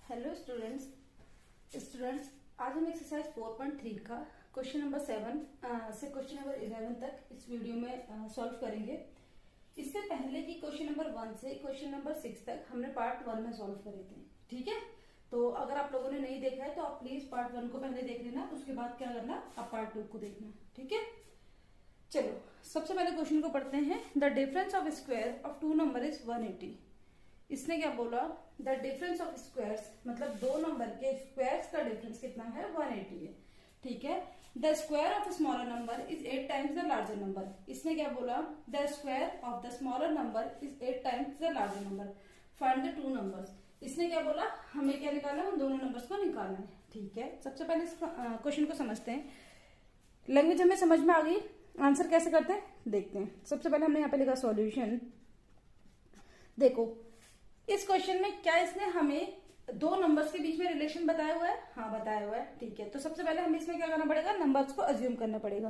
Hello students आज हम exercise 4.3 का क्वेश्चन नंबर 7 से क्वेश्चन नंबर 11 तक इस वीडियो में सॉल्व करेंगे। इससे पहले की क्वेश्चन नंबर 1 से क्वेश्चन नंबर 6 तक हमने पार्ट 1 में सॉल्व करे थे। ठीक है, तो अगर आप लोगों ने नहीं देखा है तो आप प्लीज पार्ट 1 को पहले देख लेना, उसके बाद क्या करना, आप पार्ट 2 को देखना। ठीक है, चलो सबसे पहले क्वेश्चन को पढ़ते हैं। The difference of square of two number is 180। इसने क्या बोला, द डिफरेंस ऑफ स्क्वायर्स, मतलब दो नंबर के स्क्वायर्स का डिफरेंस कितना है, 180 है। ठीक है, the square of smaller number is 8 times the larger number. इसने क्या बोला, the square of the smaller number is 8 times the larger number, find the two numbers. इसने क्या बोला, हमें क्या निकालना है, उन दोनों नंबर्स को निकालना है। ठीक है, सबसे पहले इस क्वेश्चन को समझते हैं। लैंग्वेज हमें समझ में आ गई, आंसर कैसे करते हैं देखते हैं। सबसे पहले हमने यहाँ पे लिखा सॉल्यूशन। देखो इस क्वेश्चन में क्या इसने हमें दो नंबर्स के बीच में रिलेशन बताया हुआ है, हाँ बताया हुआ है। ठीक है, तो सबसे पहले हमें इसमें क्या करना पड़ेगा, नंबर्स को अज्यूम करना पड़ेगा।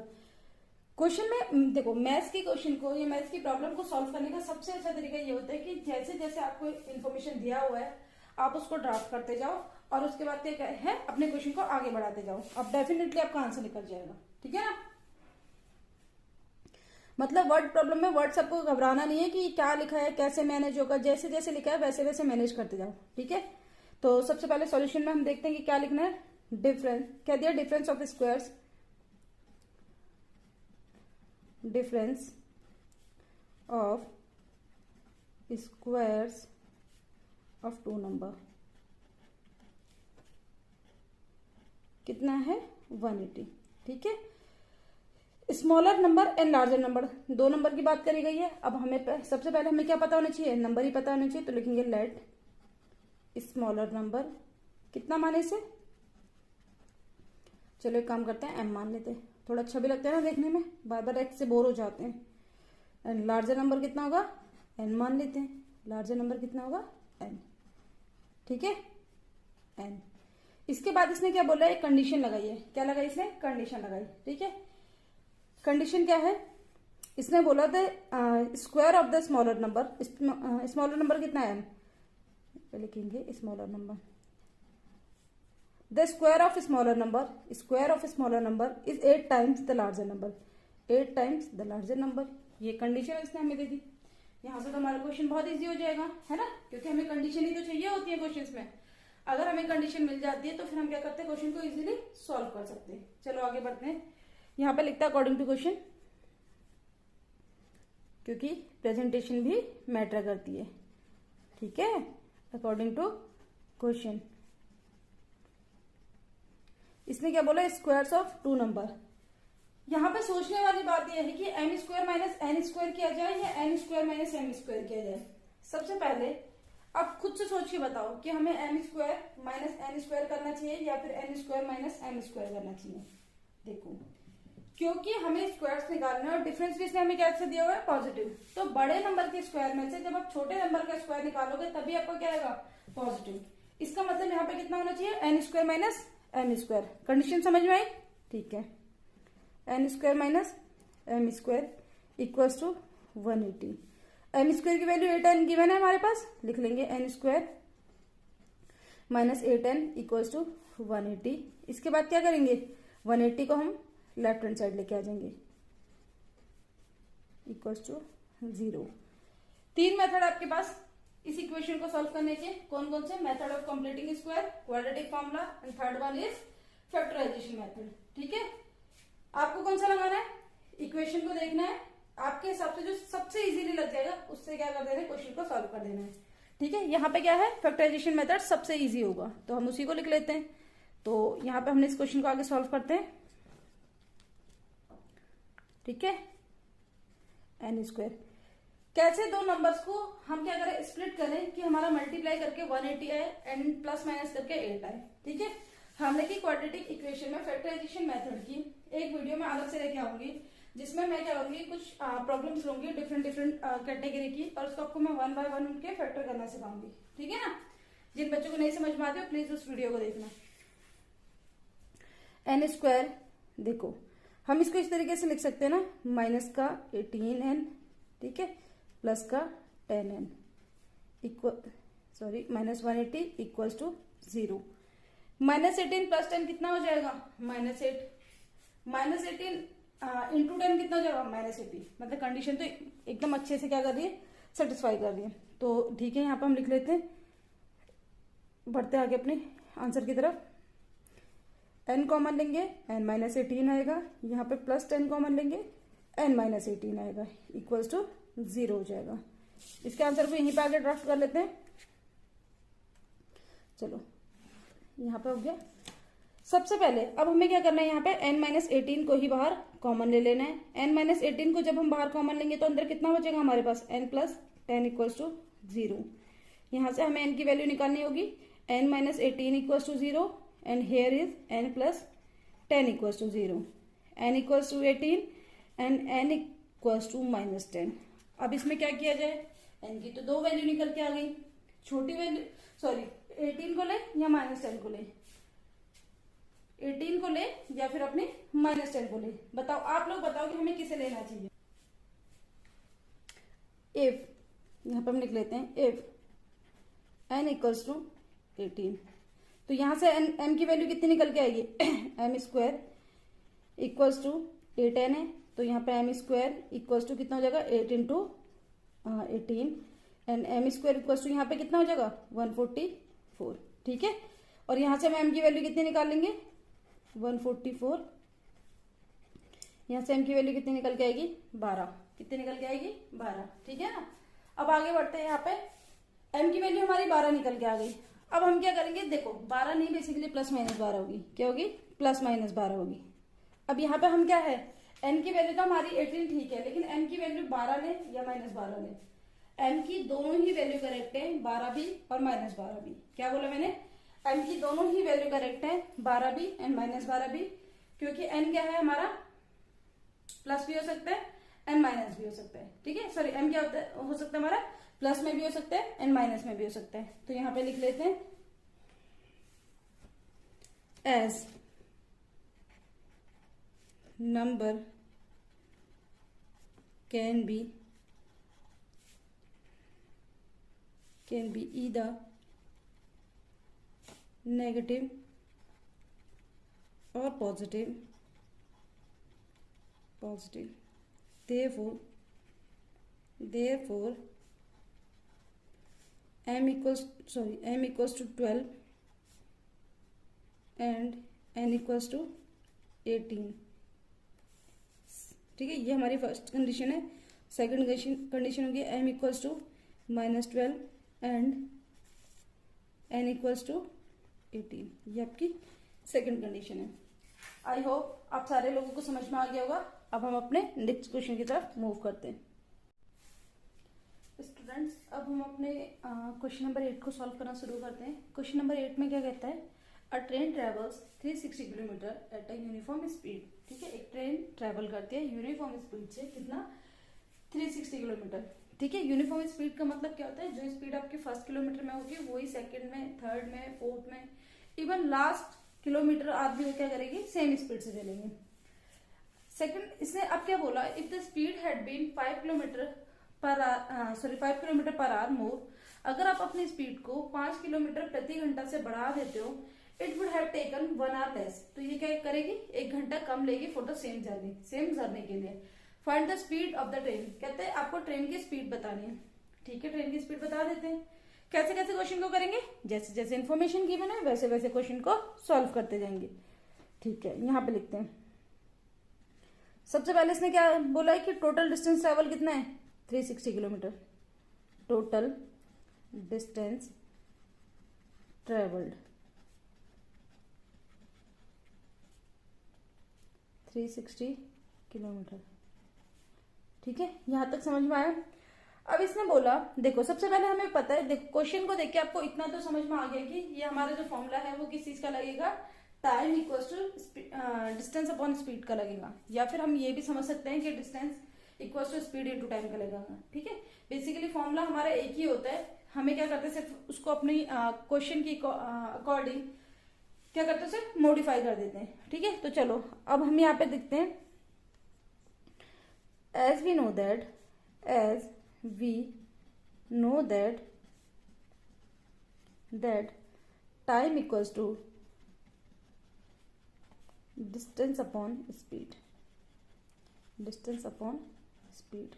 क्वेश्चन में देखो, मैथ्स की क्वेश्चन को या मैथ्स की प्रॉब्लम को सॉल्व करने का सबसे अच्छा तरीका ये होता है कि जैसे जैसे आपको इन्फॉर्मेशन दिया हुआ है आप उसको ड्राफ्ट करते जाओ और उसके बाद क्या है, अपने क्वेश्चन को आगे बढ़ाते जाओ। अब डेफिनेटली आपका आंसर निकल जाएगा। ठीक है ना, मतलब वर्ड प्रॉब्लम में वर्ड सबको घबराना नहीं है कि क्या लिखा है, कैसे मैनेज होगा, जैसे जैसे लिखा है वैसे वैसे मैनेज करते जाओ। ठीक है, तो सबसे पहले सॉल्यूशन में हम देखते हैं कि क्या लिखना है। डिफरेंस क्या दिया, difference of squares, difference of squares of two number कितना है, 180। ठीक है, smaller number and larger number, दो नंबर की बात करी गई है। अब हमें सबसे पहले हमें क्या पता होना चाहिए, नंबर ही पता होना चाहिए। तो लिखेंगे लेट स्मॉलर नंबर कितना माने से, चलो एक काम करते हैं एम मान लेते हैं, थोड़ा अच्छा भी लगता है ना देखने में, बार बार एक्स से बोर हो जाते हैं। एंड लार्जर नंबर कितना होगा, एन मान लेते हैं। लार्जर नंबर कितना होगा, एन। ठीक है, एन। इसके बाद इसने क्या बोला, एक कंडीशन लगाई है। क्या लगाई इसने, कंडीशन लगाई। ठीक है, कंडीशन क्या है, इसने बोला था square of the smaller number, smaller number कितना है, एम। लिखेंगे smaller number, the square of smaller number, square of smaller number is 8 times the larger number, 8 times the larger number. ये कंडीशन इसने हमें दे दी। यहां से तो हमारा क्वेश्चन बहुत इजी हो जाएगा, है ना, क्योंकि हमें कंडीशन ही तो चाहिए होती है क्वेश्चन में। अगर हमें कंडीशन मिल जाती है तो फिर हम क्या करते हैं, क्वेश्चन को इजीली सॉल्व कर सकते हैं। चलो आगे बढ़ते हैं। यहां पे लिखता है अकॉर्डिंग टू क्वेश्चन, क्योंकि प्रेजेंटेशन भी मैटर करती है। ठीक है, अकॉर्डिंग टू क्वेश्चन इसने क्या बोला, स्क्वायर्स ऑफ टू नंबर। यहां पे सोचने वाली बात यह है कि M square minus N square किया जाए या N square minus M square किया जाए। सबसे पहले आप खुद से सोच के बताओ कि हमें M square minus N square करना चाहिए या फिर N square minus M square करना चाहिए। देखो, क्योंकि हमें स्क्वायर्स निकालना है और डिफरेंस भी इसने हमें क्या से दिया हुआ है, पॉजिटिव। तो बड़े नंबर के स्क्वायर में से जब आप छोटे नंबर का स्क्वायर निकालोगे तभी आपको क्या आएगा, पॉजिटिव। इसका मतलब यहाँ पे कितना होना चाहिए, N square minus M square. Condition समझ में आई। ठीक है, N square minus M square equals to 180। M square की वैल्यू 8n गिवन है हमारे पास, लिख लेंगे N square minus 8n equals to 180। इसके बाद क्या करेंगे, 180 को हम लेफ्ट हैंड साइड लेके आ जाएंगे, इक्वल्स टू 0। तीन मेथड आपके पास इस इक्वेशन को सॉल्व करने के, कौन कौन से, method of completing square, quadratic formula and third one is factorisation method. ठीक है, आपको कौन सा लगाना है, इक्वेशन को देखना है, आपके हिसाब से जो सबसे इजीली लग जाएगा उससे क्या कर देना है, क्वेश्चन को सॉल्व कर देना है। ठीक है, यहाँ पे क्या है, फैक्टराइजेशन मेथड सबसे इजी होगा तो हम उसी को लिख लेते हैं। तो यहाँ पे हमने इस क्वेश्चन को आगे सॉल्व करते हैं। ठीक है, एन स्क्वायर, कैसे दो नंबर्स को हम क्या करें, स्प्लिट करें कि हमारा मल्टीप्लाई करके 180 आए एंड प्लस माइनस करके 8 आए। ठीक है, हमने की क्वाड्रेटिक इक्वेशन में फैक्टराइजेशन मेथड की एक वीडियो में अलग से लेके आऊंगी, जिसमें मैं क्या करूंगी, कुछ प्रॉब्लम्स लूंगी डिफरेंट कैटेगरी की और उसको आपको मैं 1 बाय 1 उनके फैक्टर करना सिखाऊंगी। ठीक है ना, जिन बच्चों को नहीं समझ में आती हो प्लीज उस वीडियो को देखना। एन स्क्वायर, देखो हम इसको इस तरीके से लिख सकते हैं ना, माइनस का 18n, ठीक है, प्लस का 10n equal sorry -180 equals to 0। -18 plus 10 कितना हो जाएगा? -8। -18 इंटू 10 कितना हो जाएगा? -80। मतलब कंडीशन तो एकदम अच्छे से क्या कर रही है, सेटिस्फाई कर रही है। तो ठीक है, यहाँ पर हम लिख लेते हैं, बढ़ते आगे अपने आंसर की तरफ। n कॉमन लेंगे, n-18 आएगा, यहाँ पे +10 कॉमन लेंगे, n-18 आएगा, इक्वल्स टू 0 हो जाएगा। इसके आंसर को यहीं पे आगे ड्राफ्ट कर लेते हैं। चलो यहाँ पे हो गया। सबसे पहले अब हमें क्या करना है, यहाँ पे n-18 को ही बाहर कॉमन ले लेना है। n-18 को जब हम बाहर कॉमन लेंगे तो अंदर कितना बचेगा हमारे पास? n+10 equals to 0। यहाँ से हमें n की वैल्यू निकालनी होगी, n-18 equals to 0 and here is n+10 equals to 0, n equals to 18 and n equals to -10। अब इसमें क्या किया जाए, n की तो दो वैल्यू निकल के आ गई, छोटी वैल्यू सॉरी 18 को ले या -10 को ले, 18 को ले या फिर अपने -10 को ले, बताओ आप लोग बताओ कि हमें किसे लेना चाहिए। इफ यहाँ पर हम लिख लेते हैं इफ n इक्वल्स टू 18, तो यहां से m की वैल्यू कितनी निकल के आएगी? m² इक्वल्स टू 8n है, तो यहाँ पे m² इक्वल्स टू कितना हो जाएगा? 8 into 18 and m² equals to यहाँ पे कितना हो जाएगा? 144। ठीक है, और यहां से हम m की वैल्यू कितनी निकाल लेंगे? 144। यहाँ से m की वैल्यू कितनी निकल के आएगी? 12। कितनी निकल के आएगी? 12। ठीक है ना। अब आगे बढ़ते हैं, यहाँ पे m की वैल्यू हमारी 12 निकल के आ गई। अब हम क्या करेंगे, देखो 12 नहीं, बेसिकली +-12 होगी। क्या होगी? +-12 होगी। अब यहाँ पे हम क्या है, n की वैल्यू तो हमारी 18 ठीक है, लेकिन m की वैल्यू 12 ले या -12 ले, m की दोनों ही वैल्यू करेक्ट है, 12 भी और -12 भी। क्या बोला मैंने? m की दोनों ही वैल्यू करेक्ट है, 12 भी एंड -12 भी, क्योंकि n क्या है हमारा, प्लस भी हो सकता है एंड माइनस भी हो सकता है। ठीक है, सॉरी m क्या हो सकता है हमारा, प्लस में भी हो सकता है एंड माइनस में भी हो सकता है। तो यहाँ पे लिख लेते हैं as number can be either negative or positive, therefore m equals to 12 and n equals to 18। ठीक है, ये हमारी फर्स्ट कंडीशन है। सेकंड कंडीशन होगी m equals to -12 and n equals to 18। ये आपकी सेकंड कंडीशन है। आई होप आप सारे लोगों को समझ में आ गया होगा। अब हम अपने नेक्स्ट क्वेश्चन की तरफ मूव करते हैं। स्टूडेंट्स, अब हम अपने क्वेश्चन नंबर 8 को सॉल्व करना शुरू करते हैं। क्वेश्चन नंबर 8 में क्या कहता है, अ train travels 360 kilometre at a uniform speed. ठीक है, एक ट्रेन ट्रेवल करती है यूनिफॉर्म स्पीड से, कितना? 360 किलोमीटर। ठीक है, यूनिफॉर्म स्पीड का मतलब क्या होता है, जो स्पीड आपकी फर्स्ट किलोमीटर में होगी वही सेकंड में, थर्ड में, फोर्थ में, इवन लास्ट किलोमीटर आप भी क्या करेगी, सेम स्पीड से चलेंगे। सेकंड, इसने अब क्या बोला, if the speed had been 5 kilometre पर आवर मोर, अगर आप अपनी स्पीड को 5 किलोमीटर प्रति घंटा से बढ़ा देते हो, it would have taken 1 our less, तो ये क्या करेगी, 1 घंटा कम लेगी फॉर द सेम जर्नी के लिए। Find the speed of the train, कहते हैं आपको ट्रेन की स्पीड बतानी है। ठीक है, ट्रेन की स्पीड बता देते हैं। कैसे कैसे क्वेश्चन को करेंगे, जैसे जैसे इन्फॉर्मेशन गिवन है वैसे वैसे क्वेश्चन को सॉल्व करते जाएंगे। ठीक है, यहाँ पे लिखते हैं। सबसे पहले इसने क्या बोला है कि टोटल डिस्टेंस ट्रेवल कितना है, 360 kilometre. Total distance travelled 360 kilometre. ठीक है, यहां तक समझ में आया। अब इसने बोला, देखो सबसे पहले हमें पता है, देखो क्वेश्चन को देख के आपको इतना तो समझ में आ गया कि ये हमारा जो फॉर्मूला है वो किस चीज का लगेगा, time equals to distance upon speed का लगेगा, या फिर हम ये भी समझ सकते हैं कि distance equals to speed into time का लगेगा। ठीक है, बेसिकली फॉर्मूला हमारा एक ही होता है, हमें क्या करते हैं सिर्फ उसको अपनी क्वेश्चन की अकॉर्डिंग क्या करते हैं, सिर्फ मॉडिफाई कर देते हैं। ठीक है, तो चलो अब हम यहाँ पे देखते हैं, as we know that that time equals to distance upon speed, distance upon speed.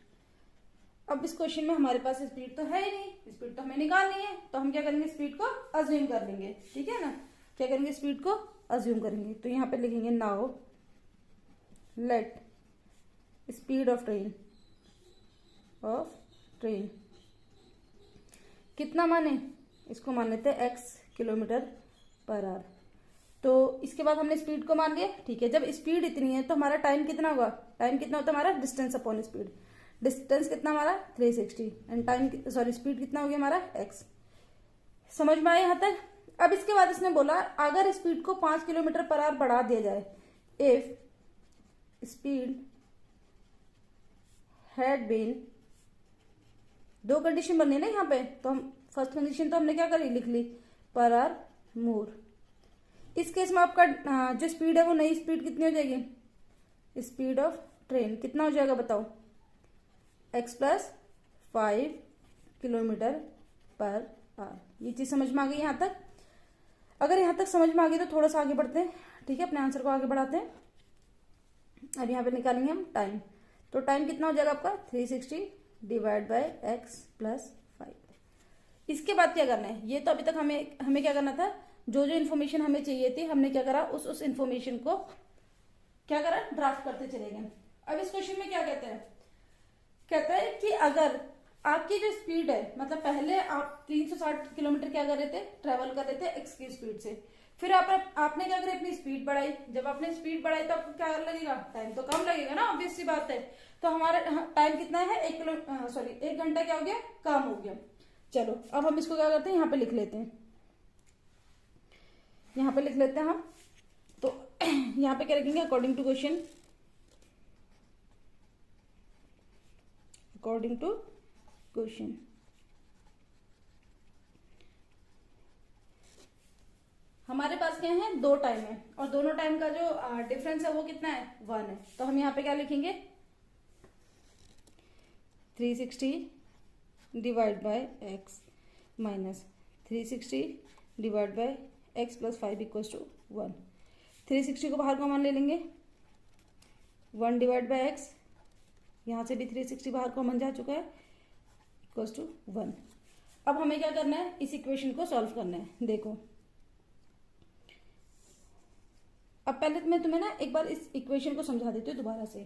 अब इस क्वेश्चन में हमारे पास स्पीड तो है ही नहीं, स्पीड तो हमें निकालनी है, तो हम क्या करेंगे, स्पीड को अज्यूम कर लेंगे, ठीक है ना। क्या करेंगे, स्पीड को अज्यूम करेंगे। तो यहाँ पे लिखेंगे now let speed of train कितना माने, इसको मान लेते हैं x किलोमीटर पर आवर। तो इसके बाद हमने स्पीड को मान लिया, ठीक है। जब स्पीड इतनी है तो हमारा टाइम कितना होगा, टाइम कितना होता है हमारा, डिस्टेंस अपॉन स्पीड। डिस्टेंस कितना हमारा 360 एंड टाइम सॉरी स्पीड कितना हो गया हमारा x। समझ में आया यहाँ तक। अब इसके बाद इसने बोला अगर स्पीड को 5 किलोमीटर पर आवर बढ़ा दिया जाए, इफ स्पीड हैड बीन, दो कंडीशन बननी है ना यहाँ पे, तो हम फर्स्ट कंडीशन तो हमने क्या करी, लिख ली, पर आवर मोर। इस केस में आपका जो स्पीड है वो नई स्पीड कितनी हो जाएगी, स्पीड ऑफ ट्रेन कितना हो जाएगा बताओ, x + 5 किलोमीटर पर आवर। ये चीज समझ में आ गई यहाँ तक। अगर यहाँ तक समझ में आ गई तो थोड़ा सा आगे बढ़ते हैं, ठीक है, अपने आंसर को आगे बढ़ाते हैं। अब यहाँ पे निकालेंगे हम टाइम, तो टाइम कितना हो जाएगा आपका 360 डिवाइड बाय x + 5। इसके बाद क्या करना है, ये तो अभी तक हमें क्या करना था, जो जो इन्फॉर्मेशन हमें चाहिए थी हमने क्या करा, उस इन्फॉर्मेशन को क्या करा, ड्राफ्ट करते चले गए। अब इस क्वेश्चन में क्या कहते हैं, कहता है कि अगर आपकी जो स्पीड है, मतलब पहले आप 360 किलोमीटर क्या कर रहे थे, ट्रेवल कर रहे थे x की स्पीड से, फिर आपने क्या करा, अपनी स्पीड बढ़ाई। जब आपने स्पीड बढ़ाई तो आपको क्या लगेगा, टाइम तो कम लगेगा ना, ऑब्वियस सी बात है। तो हमारा टाइम कितना है, 1 घंटा क्या हो गया, कम हो गया। चलो अब हम इसको क्या करते हैं, यहाँ पे लिख लेते हैं, यहाँ पे लिख लेते हैं हम। तो यहाँ पे क्या लिखेंगे, according to question, according to question हमारे पास क्या है, दो टाइम है, और दोनों टाइम का जो डिफरेंस है वो कितना है, 1 है। तो हम यहाँ पे क्या लिखेंगे, 360 divide by x minus 360 divide by x + 5 equals to 1। 360 को बाहर कॉमन ले लेंगे, 1 डिवाइड बाय x, यहाँ से भी 360 बाहर कॉमन जा चुका है, इक्वल्स टू 1। अब हमें क्या करना है, इस इक्वेशन को सॉल्व करना है। देखो अब पहले मैं तुम्हें ना एक बार इस इक्वेशन को समझा देती हूँ दोबारा से,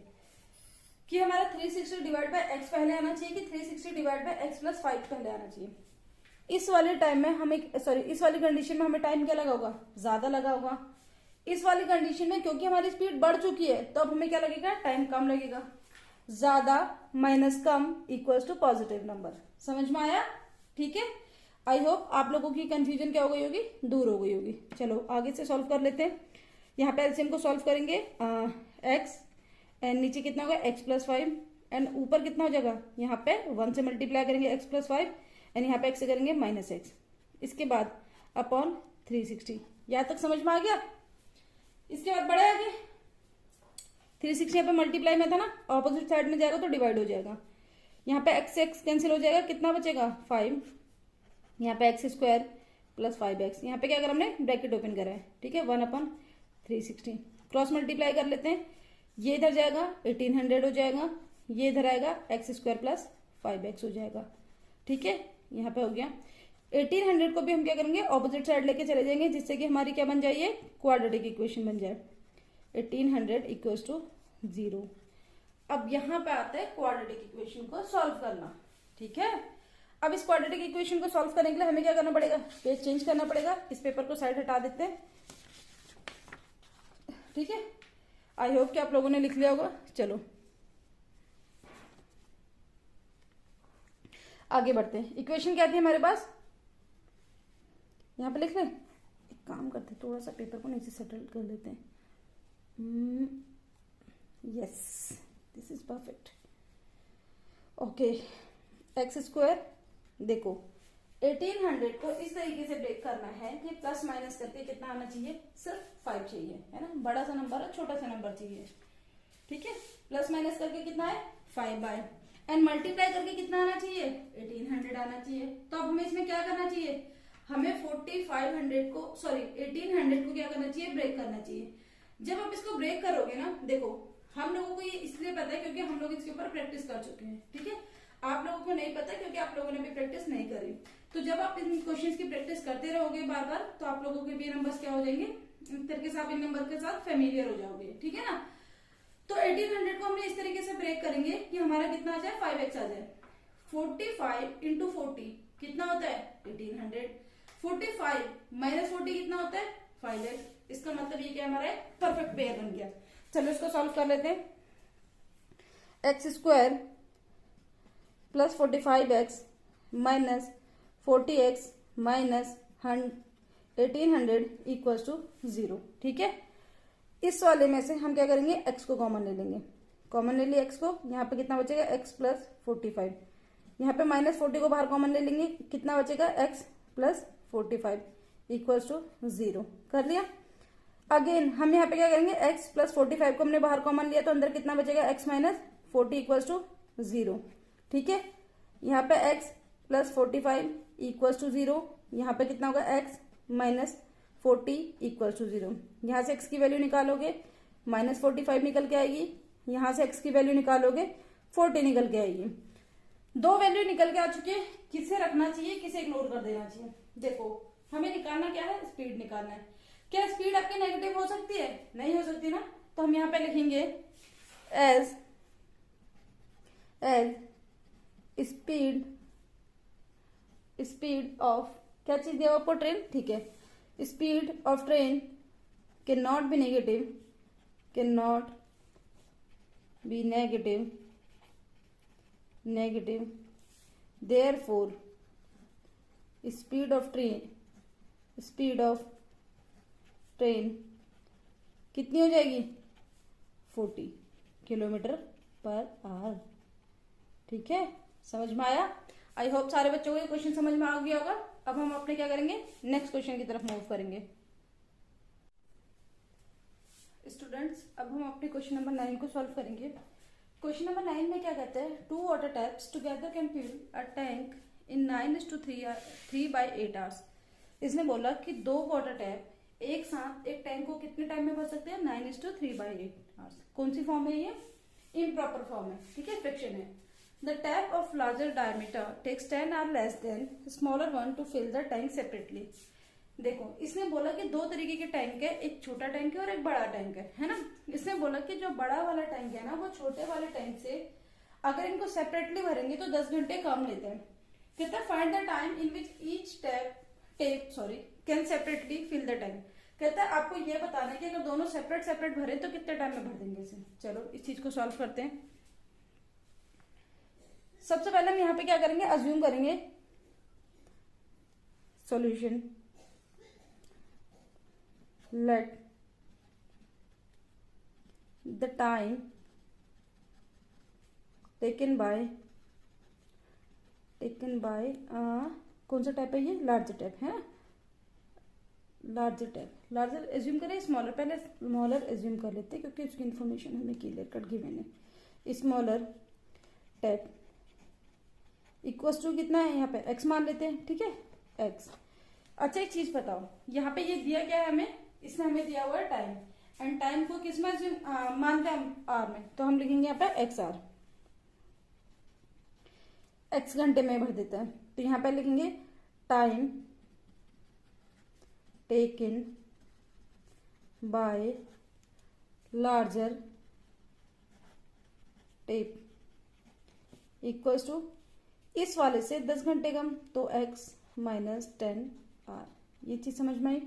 कि हमारा 360 डिवाइड बाय x पहले आना चाहिए कि 360 डिवाइड बाय x + 5 पहले आना चाहिए। इस वाले टाइम में हमें इस वाली कंडीशन में हमें टाइम क्या लगा होगा, ज्यादा लगा होगा। इस वाली कंडीशन में क्योंकि हमारी स्पीड बढ़ चुकी है तो अब हमें क्या लगेगा, टाइम कम लगेगा। ज्यादा माइनस कम इक्वल्स टू पॉजिटिव नंबर। समझ में आया, ठीक है। आई होप आप लोगों की कंफ्यूजन क्या हो गई होगी, दूर हो गई होगी। चलो आगे से सॉल्व कर लेते हैं। यहाँ पे एलसीएम को सॉल्व करेंगे, x एंड नीचे कितना होगा, x + 5 एंड ऊपर कितना हो जाएगा, यहाँ पे 1 से मल्टीप्लाई करेंगे x + 5 एंड यहाँ पे x से करेंगे -x। इसके बाद अपॉन 360। यहाँ तक समझ में आ गया। इसके बाद बढ़े आगे, 360 यहाँ पे मल्टीप्लाई में था ना, ऑपोजिट साइड में जाएगा तो डिवाइड हो जाएगा। यहाँ पे x से x कैंसिल हो जाएगा, कितना बचेगा 5। यहाँ पे x² + 5x, यहाँ पे क्या करा हमने, ब्रैकेट ओपन करा है, ठीक है, 1/360। क्रॉस मल्टीप्लाई कर लेते हैं, ये इधर जाएगा 1800 हो जाएगा, ये इधर आएगा x² + 5x हो जाएगा, ठीक है। यहाँ पे हो गया 1800 को भी हम क्या करेंगे, ऑपोजिट साइड लेके चले जाएंगे, जिससे कि हमारी क्या बन जाए, क्वाड्रेटिक इक्वेशन बन जाए, 1800 = 0। अब यहाँ पे आता है क्वाड्रेटिक इक्वेशन को सॉल्व करना, ठीक है। अब इस क्वाड्रेटिक इक्वेशन को सॉल्व करने के लिए हमें क्या करना पड़ेगा, पेज चेंज करना पड़ेगा। इस पेपर को साइड हटा देते हैं, ठीक है। आई होप कि आप लोगों ने लिख लिया होगा। चलो आगे बढ़ते हैं। इक्वेशन क्या थी हमारे पास, यहाँ पे लिख लें। एक काम करते हैं, थोड़ा सा पेपर को नीचे सेटल कर लेते हैं। Yes, this is perfect. Okay, x², देखो 1800 को इस तरीके से ब्रेक करना है कि प्लस माइनस करके कितना आना चाहिए, सिर्फ 5 चाहिए, है ना। बड़ा सा नंबर है, छोटा सा नंबर चाहिए, ठीक है। प्लस माइनस करके कितना है 5 एंड मल्टीप्लाई करके कितना आना चाहिए, 1800 आना चाहिए। तो अब हमें इसमें क्या करना चाहिए, हमें 4500 को सॉरी 1800 को क्या करना चाहिए, ब्रेक करना चाहिए। जब आप इसको ब्रेक करोगे ना, देखो हम लोगों को ये इसलिए पता है क्योंकि हम लोग इसके ऊपर प्रैक्टिस कर चुके हैं, ठीक है। आप लोगों को नहीं पता क्योंकि आप लोगों ने भी प्रैक्टिस नहीं करी। तो जब आप इन क्वेश्चंस की प्रैक्टिस करते रहोगे बार बार, तो आप लोगों के भी नंबर्स क्या हो जाएंगे, इस तरीके से आप इन नंबर के साथ फेमिलियर हो जाओगे, ठीक है ना। तो 1800 को हमने इस तरीके से ब्रेक करेंगे कि हमारा कितना आ जाए, 5x आ जाए। 45 इंटू 40 कितना होता है, 1800। 45 माइनस 40 कितना होता है, 5x। इसका मतलब ये क्या हमारा परफेक्ट पेयर बन गया। चलो इसको सॉल्व कर लेते हैं। X square plus 45x minus 40x minus 1800 equals to 0, ठीक है। इस वाले में से हम क्या करेंगे, x को कॉमन ले लेंगे। कॉमन ले लिया x को, यहाँ पे कितना बचेगा, x प्लस 45। यहाँ पे माइनस 40 को बाहर कॉमन ले लेंगे, कितना बचेगा, x प्लस 45 इक्वल्स टू 0। कर लिया। अगेन हम यहाँ पे क्या करेंगे, x प्लस 45 को हमने बाहर कॉमन लिया तो अंदर कितना बचेगा, x माइनस 40 इक्वल्स टू 0, ठीक है। यहाँ पे x प्लस 45 इक्वल्स टू 0, यहाँ पे कितना होगा, x माइनस 40 इक्वल्स टू 0। यहाँ से x की वैल्यू निकालोगे, माइनस 45 निकल के आएगी। यहाँ से x की वैल्यू निकालोगे, 40 निकल के आएगी। दो वैल्यू निकल के आ चुकी है, किसे रखना चाहिए, किसे इग्नोर कर देना चाहिए। देखो हमें निकालना क्या है, स्पीड निकालना है। क्या स्पीड आपकी नेगेटिव हो सकती है, नहीं हो सकती ना। तो हम यहाँ पे लिखेंगे एज स्पीड ऑफ, क्या चीज दिया आपको, ट्रेन, ठीक है। Speed of train can not be negative, therefore speed of train कितनी हो जाएगी, 40 किलोमीटर पर आवर, ठीक है। समझ में आया। आई होप सारे बच्चों को ये क्वेश्चन समझ में आ गया होगा। अब हम अपने क्या करेंगे, नेक्स्ट क्वेश्चन की तरफ मूव करेंगे। स्टूडेंट्स अब हम अपने क्वेश्चन नंबर 9 को सॉल्व करेंगे। क्वेश्चन नंबर 9 में क्या कहते हैं, 2 water taps together can fill a tank in 9:3 hours. इसने बोला कि 2 वाटर टैप एक साथ एक टैंक को कितने टाइम में भर सकते हैं, 9:3 आवर्स। कौन सी फॉर्म है ये, इम्प्रॉपर फॉर्म है, ठीक है, फ्रैक्शन है। The tap of larger diameter takes 10 hours less than smaller one to fill the tank separately. देखो इसने बोला कि 2 तरीके के टैंक है, एक छोटा टैंक है और एक बड़ा टैंक है ना। इसने बोला कि जो बड़ा वाला टैंक है ना, वो छोटे वाले टैंक से अगर इनको सेपरेटली भरेंगे तो 10 घंटे कम लेते हैं। कहता है find the time in which each tap can separately fill the tank. कहता है आपको ये बताना है कि अगर दोनों सेपरेट भरे तो कितने टाइम में भर देंगे इसे। चलो इस चीज को सॉल्व करते हैं। सबसे पहले हम यहाँ पे क्या करेंगे, अज्यूम करेंगे solution. Let the time taken bye कौन सा टाइप है ये, लार्जर टाइप है ना, लार्जर एज्यूम करें, स्मॉलर, पहले स्मॉलर एज्यूम कर लेते हैं क्योंकि उसकी इन्फॉर्मेशन हमें क्लियर कट गिवन है। स्मॉलर टाइप इक्वल्स टू कितना है, यहाँ पे x मान लेते हैं, ठीक है, x। अच्छा एक चीज बताओ, यहाँ पे ये दिया क्या है हमें, इसमें हमें दिया हुआ है टाइम, एंड टाइम को किस में मानते हैं हम, आर में, तो हम लिखेंगे यहाँ पे XR, x घंटे में भर देते हैं। तो यहाँ पे लिखेंगे time taken by larger tap equals to, इस वाले से 10 घंटे कम तो x माइनस 10R। ये चीज समझ में आई।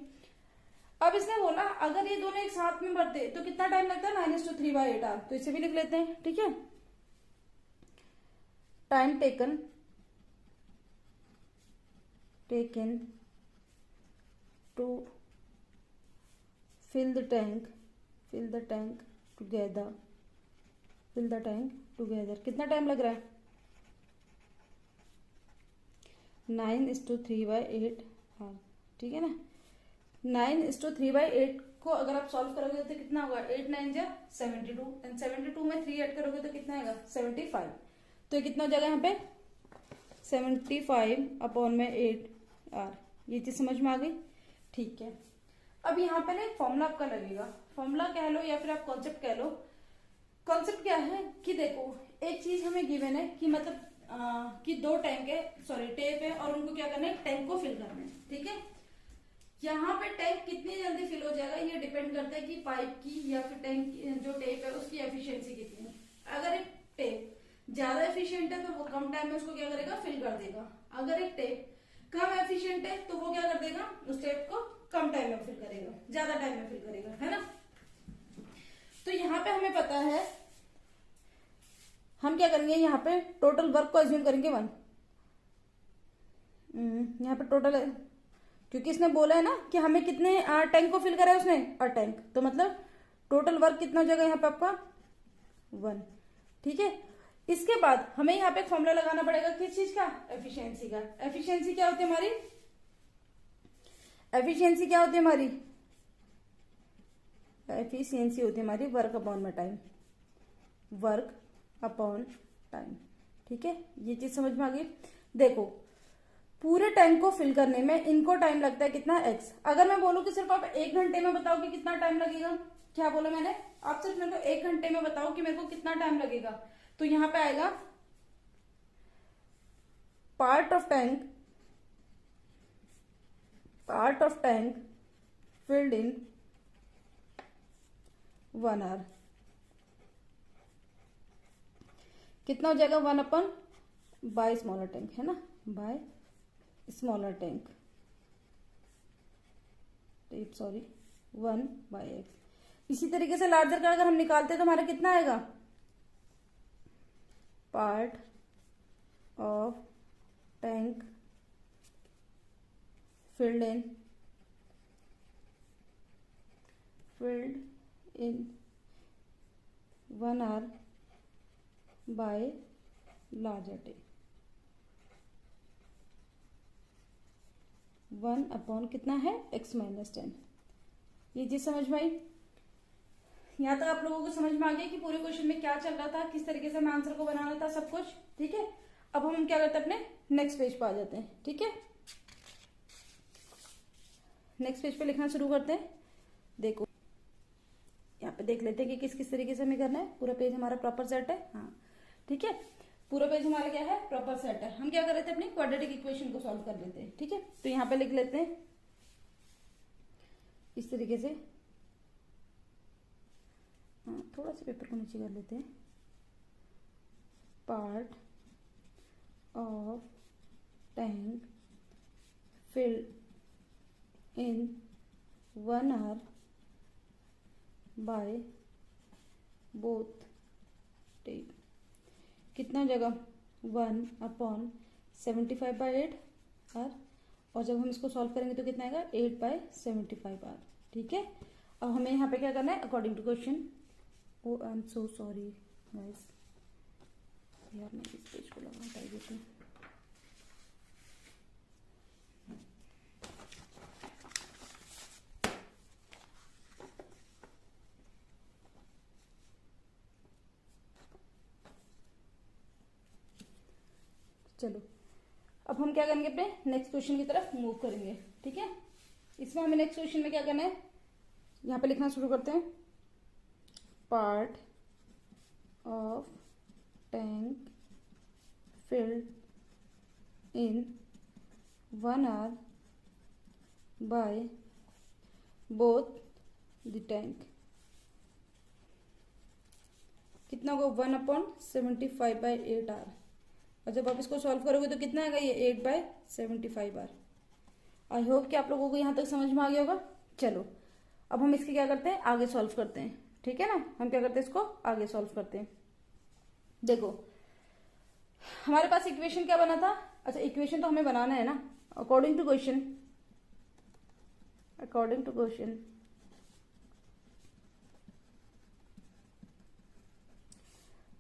अब इसने बोला अगर ये दोनों एक साथ में बढ़ते तो कितना टाइम लगता है, 9:3/8R। तो इसे भी लिख लेते हैं, ठीक है। Time taken to fill the tank together कितना टाइम लग रहा है, 9:3/8R, ठीक है ना। 9:3/8 को अगर आप सॉल्व करोगे तो कितना होगा, 8 9 जा 72, एंड 72 में 3 ऐड करोगे तो कितना आएगा, 75। तो ये कितना हो जाएगा यहाँ पे, 75/8R। ये चीज समझ में आ गई? ठीक है। अब यहाँ पे ना एक फॉर्मूला आपका लगेगा, फॉर्मूला कह लो या फिर आप कॉन्सेप्ट कह लो। कॉन्सेप्ट क्या है कि देखो एक चीज हमें गिवन है कि मतलब कि दो टैंक है, सॉरी टेप है, और उनको क्या करना है, टैंक को फिल करना है। ठीक है, यहाँ पे टैंक कितनी जल्दी फिल हो जाएगा ये डिपेंड करता है कि पाइप की या फिर टैंक जो टेप है उसकी एफिशिएंसी कितनी है। अगर एक टेप ज्यादा एफिशिएंट है तो वो कम टाइम में उसको क्या करेगा, फिल कर देगा। अगर एक टेप कम एफिशिएंट है तो वो क्या कर देगा, उस टेप को कम टाइम में फिल करेगा, ज्यादा टाइम में फिल करेगा, है ना। तो यहाँ पे हमें पता है हम क्या करेंगे, यहाँ पे टोटल वर्क को एज्यूम करेंगे 1। यहाँ पे टोटल है क्योंकि इसने बोला है ना कि हमें कितने टैंक को फिल करा है उसने, टैंक, तो मतलब टोटल वर्क कितना हो जाएगा यहाँ पे आपका 1। ठीक है, इसके बाद हमें यहाँ पे एक फॉर्मूला लगाना पड़ेगा किस चीज का, एफिशिएंसी का। एफिशिएंसी क्या होती है हमारी, एफिशिएंसी क्या होती है हमारी, एफिशिएंसी होती है हमारी वर्क अपॉन में टाइम, वर्क अपॉन टाइम। ठीक है, ये चीज समझ में आ गई। देखो पूरे टैंक को फिल करने में इनको टाइम लगता है कितना, x। अगर मैं बोलूं कि सिर्फ आप 1 घंटे में बताओ कि कितना टाइम लगेगा, क्या बोला मैंने, आप सिर्फ मेरे को 1 घंटे में बताओ कि मेरे को कितना टाइम लगेगा, तो यहां पे आएगा part of tank filled in 1 hour. कितना हो जाएगा, 1 अपन बाय स्मॉलर टैंक, है ना, by smaller tank, sorry 1 by x. इसी तरीके से लार्जर का अगर हम निकालते हैं तो हमारा कितना आएगा, part of tank filled in 1 hour by larger tank, 1 upon कितना है, x माइनस 10। ये चीज समझ में आई? यहां तक आप लोगों को समझ में आ गया कि पूरे क्वेश्चन में क्या चल रहा था, किस तरीके से हमें आंसर को बनाना था, सब कुछ। ठीक है, अब हम क्या करते हैं, अपने नेक्स्ट पेज पे आ जाते हैं। ठीक है, नेक्स्ट पेज पे लिखना शुरू करते हैं। देखो यहाँ पे देख लेते हैं कि किस किस तरीके से हमें करना है। पूरा पेज हमारा प्रॉपर सेट है, हाँ ठीक है, पूरा पेज हमारा क्या है, प्रॉपर सेट है। हम क्या कर रहे थे, अपनी क्वाड्रेटिक इक्वेशन को सॉल्व कर लेते हैं। ठीक है, तो यहाँ पे लिख लेते हैं इस तरीके से, हाँ थोड़ा सा पेपर को नीचे कर लेते हैं। Part of tank filled in 1 hour by both tap, कितना जगह, 1 अपॉन 75 बाय 8 आर, और जब हम इसको सॉल्व करेंगे तो कितना आएगा, 8 बाय 75 आर। ठीक है, अब हमें यहाँ पे क्या करना है, according to question. Oh I am so sorry guys, यार मैं इस पेज को लगा हटा देती हूँ। चलो अब हम क्या करेंगे, अपने नेक्स्ट क्वेश्चन की तरफ मूव करेंगे। ठीक है, इसमें हमें नेक्स्ट क्वेश्चन में क्या करना है, यहाँ पे लिखना शुरू करते हैं। Part of tank filled in 1 hour by both the tank, कितना होगा, 1 अपॉन 75 बाय 8 आर, और जब आप इसको सॉल्व करोगे तो कितना आएगा, ये 8 बाय 75 आर। आई होप कि आप लोगों को यहाँ तक समझ में आ गया होगा। चलो अब हम इसके क्या करते हैं, आगे सॉल्व करते हैं। ठीक है ना, हम क्या करते हैं, इसको आगे सॉल्व करते हैं। देखो हमारे पास इक्वेशन क्या बना था, अच्छा इक्वेशन तो हमें बनाना है ना, according to question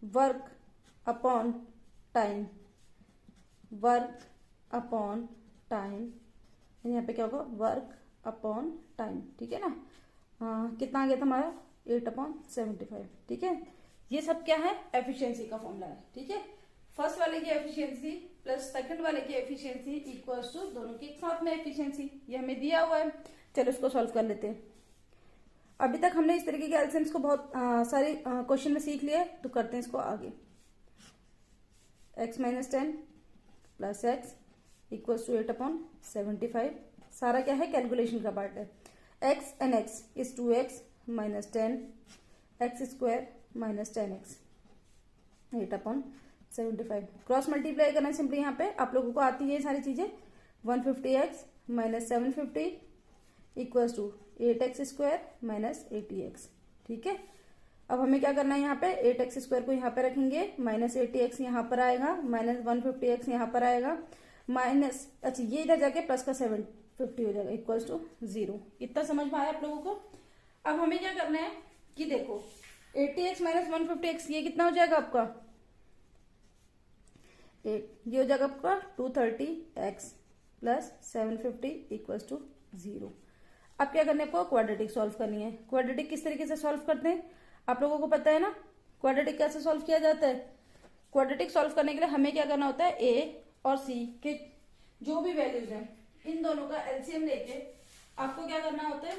work upon time, यहाँ पे क्या होगा, वर्क अपॉन टाइम। ठीक है ना, कितना आ गया था हमारा, 8 अपॉन 75। ठीक है, ये सब क्या है, एफिशिएंसी का फॉर्मूला है। ठीक है, फर्स्ट वाले की एफिशिएंसी प्लस सेकंड वाले की एफिशिएंसी इक्वल्स टू दोनों की साथ में एफिशिएंसी, ये हमें दिया हुआ है। चलो इसको सॉल्व कर लेते हैं। अभी तक हमने इस तरीके के एलसीएम्स को बहुत सारे क्वेश्चन में सीख लिया है, तो करते हैं इसको आगे। x minus 10 plus x equals to 8/75। सारा क्या है, कैलकुलेशन का पार्ट है। x and x is 2x minus 10 x square minus 10x 8/75। Cross multiply करना है सिंपली, यहाँ पे आप लोगों को आती है ये सारी चीजें। 150x minus 750 equals to 8x square minus 80x। ठीक है, अब हमें क्या करना है, यहाँ पे 8x स्क्वायर को यहाँ पे रखेंगे, माइनस 80x यहाँ पर आएगा, माइनस 150x यहाँ पर आएगा, माइनस अच्छा ये इधर जाके प्लस का 750 हो जाएगा इक्वल्स टू 0। इतना समझ में आया आप लोगों को। अब हमें क्या करना है कि देखो 80x माइनस 150x ये कितना हो जाएगा आपका 8, ये हो जाएगा आपका 230x प्लस 750 इक्वल्स टू 0। अब क्या करना है, आपको क्वाड्रेटिक सॉल्व करनी है। क्वाड्रेटिक किस तरीके से सॉल्व करते हैं आप लोगों को पता है ना, क्वाड्रेटिक कैसे सॉल्व किया जाता है। क्वाड्रेटिक सॉल्व करने के लिए हमें क्या करना होता है, ए और सी के जो भी वैल्यूज हैं इन दोनों का एलसीएम लेके आपको क्या करना होता है,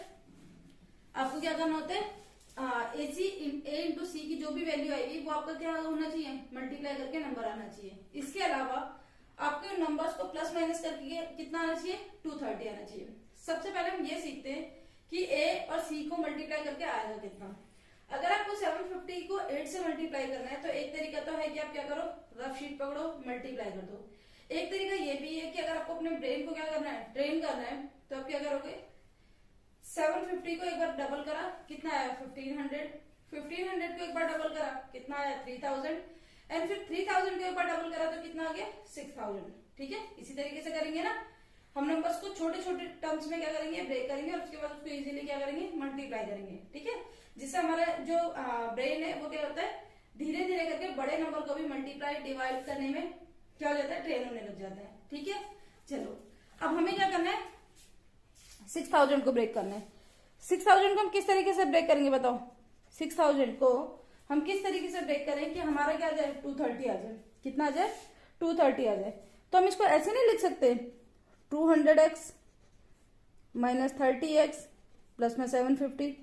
ए इंटू सी की जो भी वैल्यू आएगी वो आपका क्या होना चाहिए, मल्टीप्लाई करके नंबर आना चाहिए। इसके अलावा आपके नंबर्स को प्लस माइनस करके कितना आना चाहिए, 230 आना चाहिए। सबसे पहले हम ये सीखते हैं कि ए और सी को मल्टीप्लाई करके आएगा कितना। अगर आपको 750 को 8 से मल्टीप्लाई करना है तो एक तरीका तो है कि आप क्या करो, रफ शीट पकड़ो, मल्टीप्लाई कर दो। एक तरीका ये भी है कि अगर आपको अपने ब्रेन को क्या करना है, ट्रेन करना है, तो आप क्या करोगे, 750 को एक बार डबल करा, कितना आया 1500, 1500 को एक बार डबल करा, कितना आया 3000, एंड फिर 3000 को एक बार डबल करा तो कितना आ गया 6000। ठीक है, इसी तरीके से करेंगे ना हम नंबर्स को छोटे छोटे टर्म्स में क्या करेंगे, ब्रेक करेंगे और उसके बाद उसको इजीली क्या करेंगे, मल्टीप्लाई करेंगे। ठीक है, जिससे हमारा जो ब्रेन है वो क्या होता है, धीरे धीरे करके बड़े नंबर को भी मल्टीप्लाई डिवाइड करने में क्या हो जाता है, ट्रेन होने लग जाता है। ठीक है, चलो अब हमें क्या करना है, 6000 को ब्रेक करना है। 6000 को हम किस तरीके से ब्रेक करेंगे बताओ, 6000 को हम किस तरीके से ब्रेक करें कि हमारा क्या आ जाए, 230 आ जाए। कितना आ जाए, 230 आ जाए। तो हम इसको ऐसे नहीं लिख सकते, 200x माइनस 30x प्लस में 750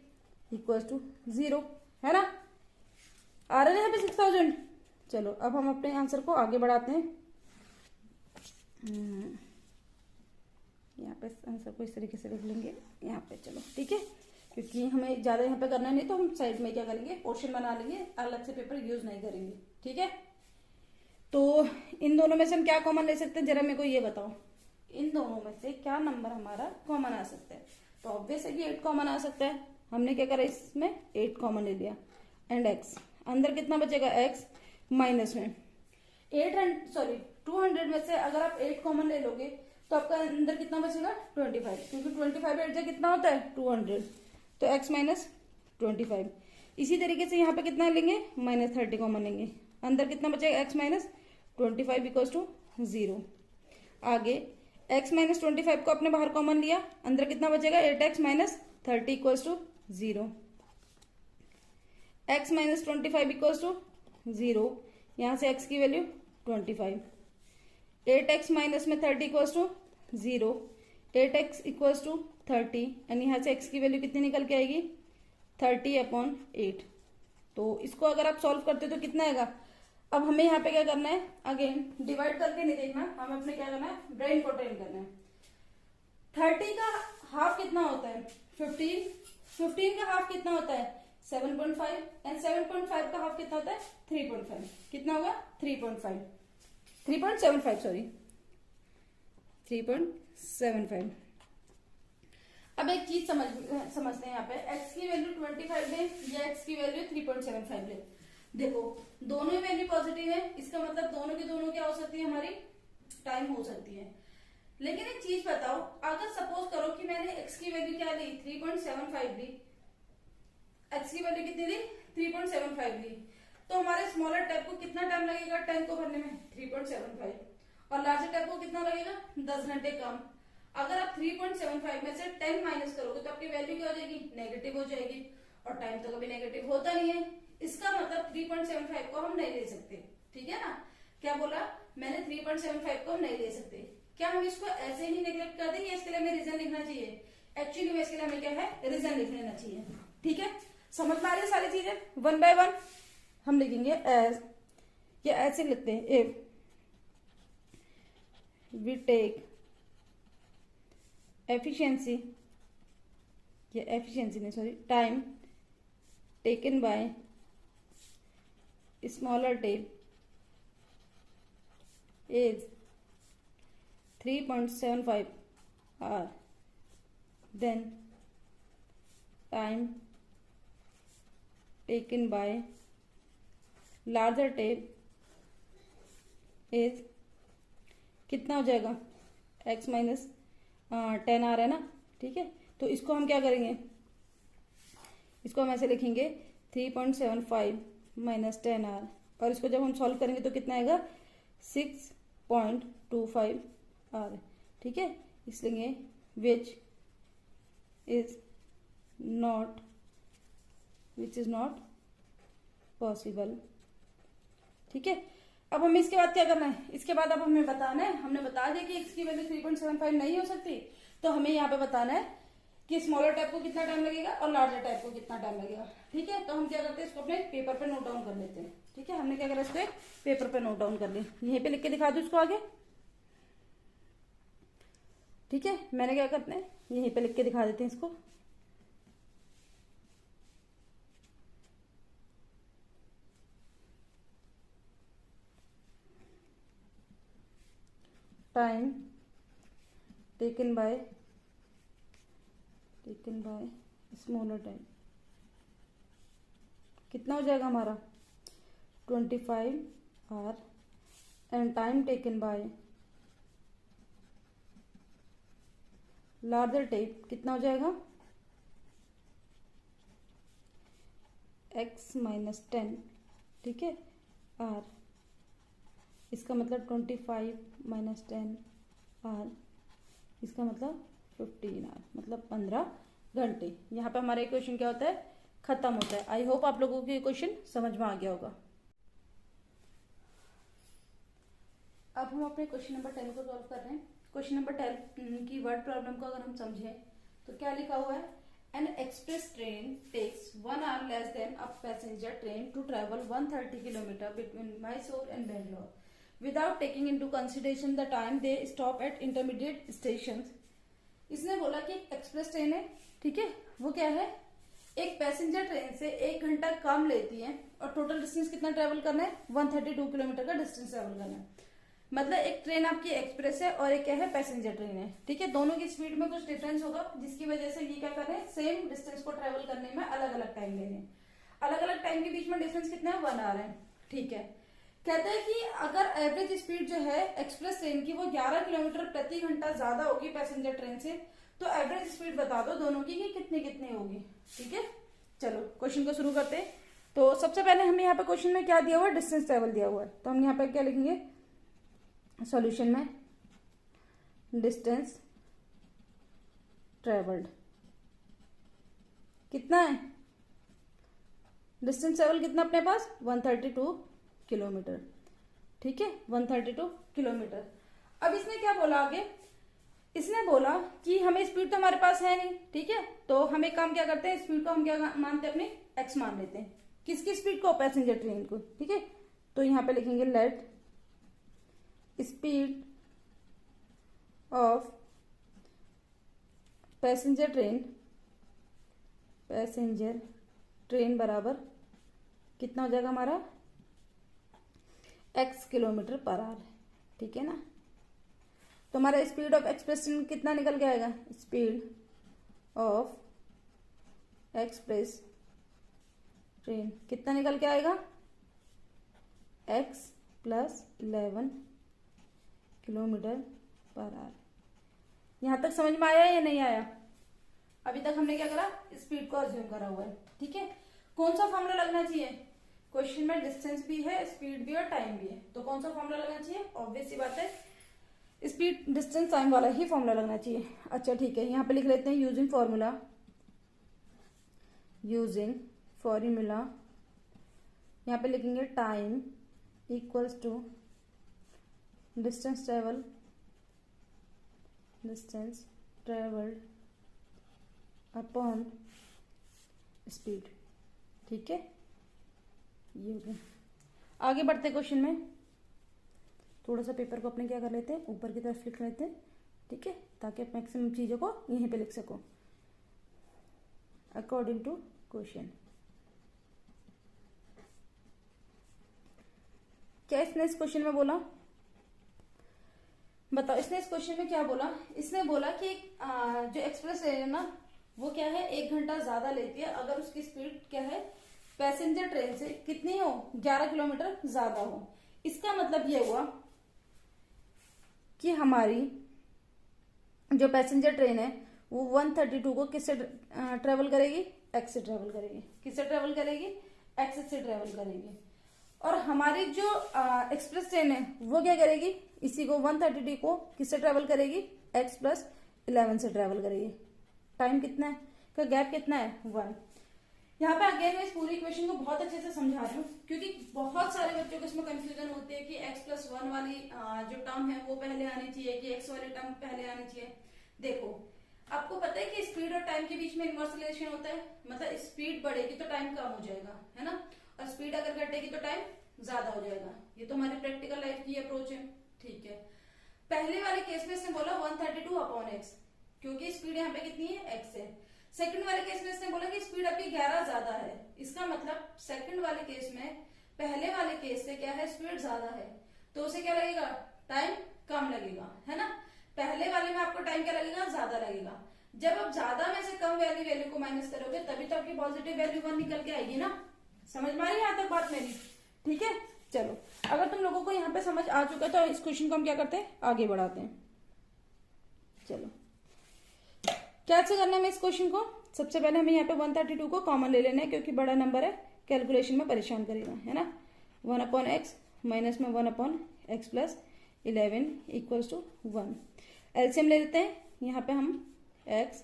इक्वल्स टू 0, है ना, आ रहा है यहाँ पे 6000। चलो अब हम अपने आंसर को आगे बढ़ाते हैं। यहाँ पे आंसर को इस तरीके से लिख लेंगे यहाँ पे। चलो ठीक है, क्योंकि हमें ज्यादा यहाँ पे करना नहीं तो हम साइड में क्या करेंगे, पोर्शन बना लेंगे, अलग से पेपर यूज नहीं करेंगे। ठीक है, तो इन दोनों में से हम क्या कॉमन ले सकते हैं, जरा मेरे को ये बताओ, इन दोनों में से क्या नंबर हमारा कॉमन आ सकता है। तो ऑब्वियस है कि 8 कॉमन आ सकता है। हमने क्या करा, इसमें 8 कॉमन ले लिया, एंड x अंदर कितना बचेगा, x माइनस में 200 में से अगर आप 8 कॉमन ले लोगे तो आपका अंदर कितना बचेगा, 25, क्योंकि 25 8 जा कितना होता है 200, तो x माइनस 25। इसी तरीके से यहाँ पे कितना लेंगे, माइनस 30 कॉमन लेंगे, अंदर कितना बचेगा, x माइनस 25 इक्वल्स टू 0। आगे x माइनस 25 को आपने बाहर कॉमन लिया, अंदर कितना बचेगा, 8x minus 30 equals to 0। x minus 25 equals to 0, यहां से x की वैल्यू 25, 8x माइनस में 30 equals to 0, 8x equals to 30, and यहाँ से x की वैल्यू कितनी निकल के आएगी, 30/8। तो इसको अगर आप सॉल्व करते हो तो कितना आएगा। अब हमें यहाँ पे क्या करना है, अगेन डिवाइड करके नहीं देखना, हमें अपने क्या करना है, ब्रेन को ट्रेन करना है। 30 का हाफ कितना होता है, 15, 15 का हाफ कितना होता है, 7.5, एंड 7.5 का हाफ कितना होता है, 3.5। कितना होगा, 3.75 सॉरी 3.75। अब एक चीज समझते हैं यहाँ पे, x की वैल्यू 25 ले या x की वैल्यू 3.75 ले। देखो दोनों ही वैल्यू पॉजिटिव है, इसका मतलब दोनों की दोनों क्या हो सकती है, हमारी टाइम हो सकती है। लेकिन एक चीज बताओ, अगर सपोज करो कि मैंने x की वैल्यू क्या ली, 3.75 ली, x की वैल्यू कितनी ली, 3.75 ली, तो हमारे स्मॉलर टैब को कितना टाइम लगेगा 10 को भरने में, 3.75, और लार्जर टैब को कितना लगेगा, 10 घंटे कम। अगर आप 3.75 में से 10 माइनस करोगे तो आपकी वैल्यू क्या हो जाएगी, नेगेटिव हो जाएगी, और टाइम तो कभी नेगेटिव होता नहीं है। इसका मतलब 3.75 को हम नहीं ले सकते। ठीक है ना, क्या बोला मैंने 3.75 को हम नहीं ले सकते। क्या हम इसको ऐसे ही नेग्लेक्ट कर देंगे, इसके लिए हमें रीजन लिखना चाहिए? एक्चुअली में इसके लिए हमें क्या है, रीजन लिख लेना चाहिए। ठीक है, समझ में आ रही है सारी चीजें। वन बाय वन हम लिखेंगे एज, या ऐसे लिखते हैं इफ वी टेक एफिशिएंसी, या एफिशिएंसी नहीं sorry, time taken by smaller tape is 3.75 hour, then time taken by larger tape is कितना हो जाएगा, x माइनस 10 आ रहा है ना। ठीक है, तो इसको हम क्या करेंगे, इसको हम ऐसे लिखेंगे 3.75 माइनस 10 आर, और इसको जब हम सॉल्व करेंगे तो कितना आएगा 6.25 आर। ठीक है, इसलिए विच इज नॉट पॉसिबल। ठीक है, अब हमें इसके बाद क्या करना है, इसके बाद अब हमें बताना है, हमने बता दिया कि x की वैल्यू 3.75 नहीं हो सकती, तो हमें यहाँ पे बताना है कि स्मॉलर टाइप को कितना टाइम लगेगा और लार्जर टाइप को कितना टाइम लगेगा। ठीक है, तो हम क्या करते हैं, इसको अपने पेपर पे नोट डाउन कर लेते हैं। ठीक है, हमने क्या करा, इसको पेपर पे नोट डाउन कर लिया, यहीं पे लिख के दिखा दो इसको आगे। ठीक है, मैंने क्या करते हैं, यहीं पे लिख के दिखा देते हैं इसको। Time taken by smaller time कितना हो जाएगा हमारा 25 hour, and time taken by larger tap कितना हो जाएगा x माइनस 10। ठीक है, आर, इसका मतलब 25 माइनस 10 आर, इसका मतलब 15 आवर, मतलब 15 घंटे। यहाँ पे हमारा क्वेश्चन क्या होता है, खत्म होता है। आई होप आप लोगों को ये क्वेश्चन समझ में आ गया होगा। अब हम अपने क्वेश्चन नंबर 10 को सॉल्व कर रहे हैं। क्वेश्चन नंबर 10 की वर्ड प्रॉब्लम को अगर हम समझें तो क्या लिखा हुआ है, an express train takes 1 hour less than a passenger train to travel 130 kilometre between Mysore and Bangalore without taking into consideration the time they stop at intermediate station. इसने बोला कि एक्सप्रेस ट्रेन है, ठीक है, वो क्या है, एक पैसेंजर ट्रेन से 1 घंटा कम लेती है और टोटल डिस्टेंस कितना ट्रेवल करना है, 132 किलोमीटर का डिस्टेंस ट्रेवल करना है। मतलब एक ट्रेन आपकी एक्सप्रेस है और एक क्या है, पैसेंजर ट्रेन है। ठीक है, दोनों की स्पीड में कुछ डिफरेंस होगा जिसकी वजह से ये क्या कर रहे हैं, सेम डिस्टेंस को ट्रेवल करने में अलग अलग टाइम ले रहे हैं। अलग अलग टाइम के बीच में डिफरेंस कितना है, 1 hour है। ठीक है, कहते हैं कि अगर एवरेज स्पीड जो है एक्सप्रेस ट्रेन की वो 11 किलोमीटर प्रति घंटा ज्यादा होगी पैसेंजर ट्रेन से, तो एवरेज स्पीड बता दो दोनों की कि कितनी कितनी होगी। ठीक है, चलो क्वेश्चन को शुरू करते हैं। तो सबसे पहले हमें यहाँ पे क्वेश्चन में क्या दिया हुआ है, डिस्टेंस ट्रेवल दिया हुआ है, तो हम यहाँ पे क्या लिखेंगे सॉल्यूशन में, डिस्टेंस ट्रेवल्ड कितना है, डिस्टेंस ट्रेवल कितना अपने पास 132 किलोमीटर। ठीक है, 132 किलोमीटर। अब इसने क्या बोला आगे, इसने बोला कि हमें स्पीड तो हमारे पास है नहीं, ठीक है, तो हम एक काम क्या करते हैं, स्पीड को हम क्या मानते हैं, अपने एक्स मान लेते हैं। किसकी स्पीड को, पैसेंजर ट्रेन को। ठीक है, तो यहां पे लिखेंगे let speed of passenger train बराबर कितना हो जाएगा हमारा, x किलोमीटर पर आवर। ठीक है ना, तो हमारा स्पीड ऑफ एक्सप्रेस ट्रेन कितना निकल के आएगा, स्पीड ऑफ एक्सप्रेस ट्रेन कितना निकल के आएगा, x plus 11 kilometre per hour. यहां तक समझ में आया या नहीं आया? अभी तक हमने क्या करा, स्पीड को अज्यूम करा हुआ है। ठीक है, कौन सा फॉर्मूला लगना चाहिए, क्वेश्चन में डिस्टेंस भी है, स्पीड भी और टाइम भी है, तो कौन सा फॉर्मूला लगना चाहिए, ऑब्वियस सी बात है स्पीड डिस्टेंस टाइम वाला ही फॉर्मूला लगना चाहिए। अच्छा ठीक है, यहाँ पे लिख लेते हैं यूजिंग फॉर्मूला, यहाँ पे लिखेंगे time equals to distance travelled upon speed. ठीक है, ये हो गया। आगे बढ़ते क्वेश्चन में, थोड़ा सा पेपर को अपने क्या कर लेते हैं, ऊपर की तरफ लिख लेते हैं। ठीक है, ताकि आप मैक्सिमम चीजों को यहीं पे लिख सको अकॉर्डिंग टू क्वेश्चन। क्या इसने इस क्वेश्चन में बोला, बताओ। इसने इस क्वेश्चन में क्या बोला, इसने बोला कि जो एक्सप्रेस ट्रेन है ना, वो क्या है 1 घंटा ज्यादा लेती है अगर उसकी स्पीड क्या है पैसेंजर ट्रेन से कितनी हो, 11 किलोमीटर ज्यादा हो। इसका मतलब ये हुआ कि हमारी जो पैसेंजर ट्रेन है वो 132 को किससे ट्रेवल करेगी, एक्स से ट्रेवल करेगी। किससे ट्रेवल करेगी, एक्स से ट्रेवल करेगी। और हमारी जो एक्सप्रेस ट्रेन है वो क्या करेगी, इसी को 132 को किससे ट्रेवल करेगी, एक्स प्लस 11 से ट्रेवल करेगी। टाइम कितना है, का गैप कितना है, 1। यहाँ पे अगेन मैं इस पूरी इक्वेशन को बहुत अच्छे से समझा रही हूँ, क्योंकि बहुत सारे बच्चों को इसमें कंफ्यूजन होती है कि x प्लस 1 वाली जो टर्म है वो पहले आनी चाहिए कि x वाली टर्म पहले आनी चाहिए। देखो, आपको पता है कि स्पीड और टाइम के बीच में इनवर्स रिलेशन होता है, मतलब स्पीड बढ़ेगी तो टाइम कम हो जाएगा, है ना, और स्पीड अगर घटेगी तो टाइम ज्यादा हो जाएगा। ये तो हमारी प्रैक्टिकल लाइफ की अप्रोच है। ठीक है, पहले वाले केस में इसने बोला 132 अपॉन एक्स, क्योंकि स्पीड यहाँ पे कितनी है, एक्स है। सेकंड वाले केस में इसने बोला कि स्पीड आपकी 11 ज्यादा है। इसका मतलब सेकंड वाले केस में पहले वाले केस से क्या है, स्पीड ज्यादा है, तो उसे क्या लगेगा, टाइम कम लगेगा, है ना। पहले वाले में आपको टाइम क्या लगेगा, ज्यादा लगेगा। जब आप ज्यादा में से कम वैल्यू को माइनस करोगे तभी तो आपकी पॉजिटिव वैल्यू 1 निकल के आएगी ना। समझ में आ रही है यहाँ तक बात मेरी? ठीक है, चलो, अगर तुम लोगों को यहाँ पे समझ आ चुका है तो इस क्वेश्चन को हम क्या करते हैं, आगे बढ़ाते हैं। चलो, कैसे करना है इस क्वेश्चन को, सबसे पहले हमें यहाँ पे 132 को कॉमन ले लेना है, क्योंकि बड़ा नंबर है, कैलकुलेशन में परेशान करेगा, है ना। 1 अपॉन एक्स माइनस में 1 upon x plus 11 equals to 1। LCM ले लेते हैं, यहाँ पे हम एक्स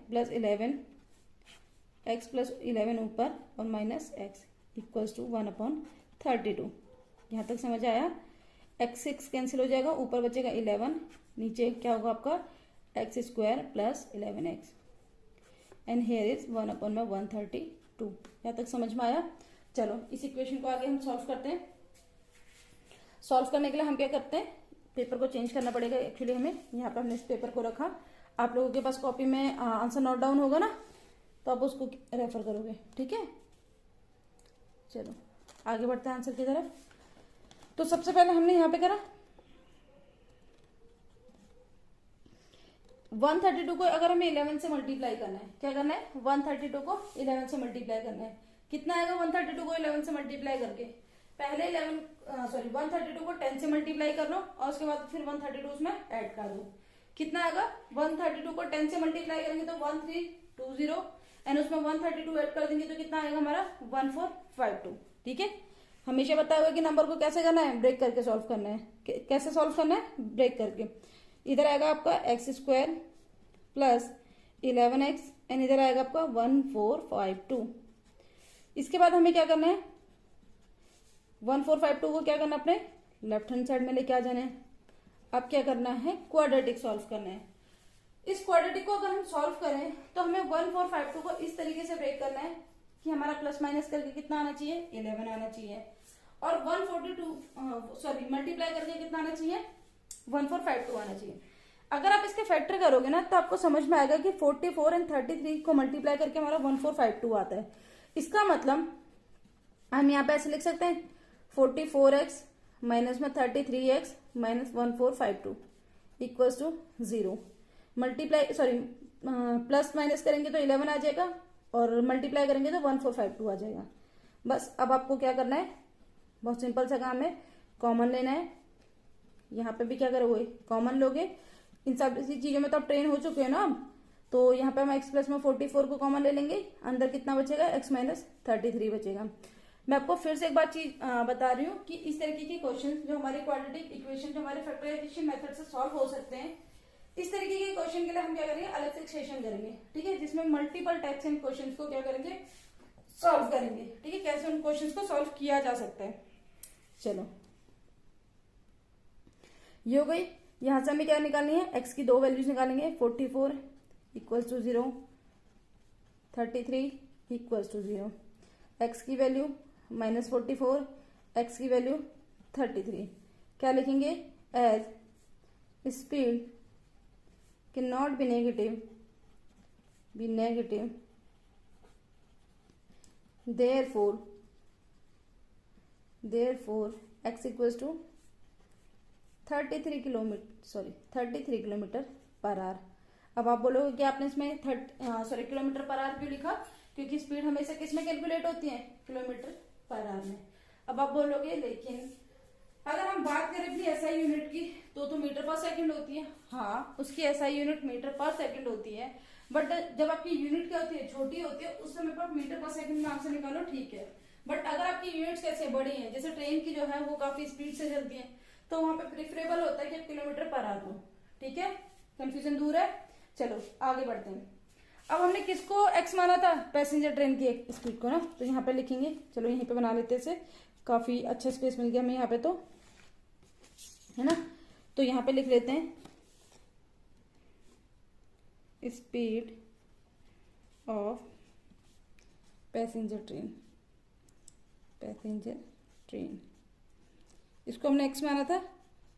प्लस 11 एक्स प्लस 11 ऊपर और minus x equals to 1 upon 32। यहाँ तक समझ आया। एक्स 6 कैंसिल हो जाएगा, ऊपर बचेगा 11, नीचे क्या होगा आपका x square plus 11x and here is 1 upon में 132। यहाँ तक समझ में आया। चलो, इस इक्वेशन को आगे हम सॉल्व करते हैं। सॉल्व करने के लिए हम क्या करते हैं, पेपर को चेंज करना पड़ेगा। एक्चुअली हमें यहाँ पे हमने इस पेपर को रखा, आप लोगों के पास कॉपी में आंसर नोट डाउन होगा ना, तो आप उसको रेफर करोगे। ठीक है, चलो आगे बढ़ते हैं आंसर की तरफ। तो सबसे पहले हमने यहाँ पे करा 132 को अगर हमें 11 से मल्टीप्लाई करना है, क्या करना है, 132 को 11 से मल्टीप्लाई करना है। कितना आएगा 132 को 11 से मल्टीप्लाई करके, पहले 132 को 10 से मल्टीप्लाई कर लो और उसके बाद फिर 132 उसमें ऐड कर दो। कितना आएगा, 132 को 10 से मल्टीप्लाई करेंगे तो 1320 एंड उसमें 132 ऐड कर देंगे तो कितना आएगा हमारा 1452। ठीक है, हमेशा बताया हुआ कि नंबर को कैसे करना है, ब्रेक करके सॉल्व करना है। कैसे सॉल्व करना है, ब्रेक करके। इधर आएगा आपका x square plus 11x and इधर आएगा आपका 1452। इसके बाद हमें क्या करना है, 1452 को क्या करना है, अपने लेफ्ट हैंड साइड में लेके आ जाना है। अब क्या करना है, क्वाड्रेटिक सॉल्व करना है। इस क्वाड्रेटिक को अगर हम सॉल्व करें तो हमें 1452 को इस तरीके से ब्रेक करना है कि हमारा प्लस माइनस करके कितना आना चाहिए, 11 आना चाहिए, और 142 मल्टीप्लाई करके कितना आना चाहिए, 1452 आना चाहिए। अगर आप इसके फैक्टर करोगे ना तो आपको समझ में आएगा कि 44 एंड 33 को मल्टीप्लाई करके हमारा 1452 आता है। इसका मतलब हम यहाँ पे ऐसे लिख सकते हैं 44x माइनस में 33x minus 1452 equals to 0। Multiply plus minus करेंगे तो 11 आ जाएगा और मल्टीप्लाई करेंगे तो 1452 आ जाएगा। बस अब आपको क्या करना है, बहुत सिंपल सा काम है, कॉमन लेना है। यहाँ पे भी क्या करोगे, कॉमन लोगे। इन सब चीजों में तो आप ट्रेन हो चुके हो ना, तो यहाँ पे हम x प्लस में 44 को कॉमन ले लेंगे, अंदर कितना बचेगा, x माइनस 33 बचेगा। मैं आपको फिर से एक बात चीज बता रही हूँ कि इस तरीके के क्वेश्चन जो हमारे क्वाड्रेटिक इक्वेशन जो हमारे फैक्टराइजेशन मेथड से सॉल्व हो सकते हैं, इस तरीके के क्वेश्चन के लिए हम क्या करेंगे, अलग से एक सेशन करेंगे। ठीक है, जिसमें मल्टीपल टाइप्स एंड क्वेश्चन को क्या करेंगे, सॉल्व करेंगे। ठीक है, कैसे उन क्वेश्चन को सॉल्व किया जा सकता है। चलो ये हो गई। यहां से हमें क्या निकालनी है, एक्स की दो वैल्यूज निकालेंगे, 44 equals to 0, 33 equals to 0। X की वैल्यू -44, एक्स की वैल्यू 33। क्या लिखेंगे, as speed can not be negative, therefore x equals to 33 kilometre पर आवर। अब आप बोलोगे कि आपने इसमें किलोमीटर पर आवर क्यों लिखा, क्योंकि स्पीड हमेशा किस में कैलकुलेट होती है, किलोमीटर पर आवर में। अब आप बोलोगे लेकिन अगर हम बात करें अपनी एसआई यूनिट की तो मीटर पर सेकंड होती है। हाँ, उसकी एसआई यूनिट मीटर पर सेकंड होती है, बट जब आपकी यूनिट क्या होती है, छोटी होती है, उस समय पर मीटर पर सेकंड में आपसे निकालो, ठीक है। बट अगर आपकी यूनिट्स कैसे बड़ी हैं, जैसे ट्रेन की जो है वो काफी स्पीड से चलती है, तो वहां पे प्रेफरेबल होता है कि किलोमीटर पर आवर हो। ठीक है, कंफ्यूजन दूर है। चलो आगे बढ़ते हैं। अब हमने किसको एक्स माना था, पैसेंजर ट्रेन की स्पीड को ना, तो यहाँ पे लिखेंगे। चलो यहीं पे बना लेते हैं, काफी अच्छा स्पेस मिल गया हमें यहाँ पे, तो है ना। तो यहाँ पे लिख लेते हैं स्पीड ऑफ पैसेंजर ट्रेन, इसको हमने एक्स माना था,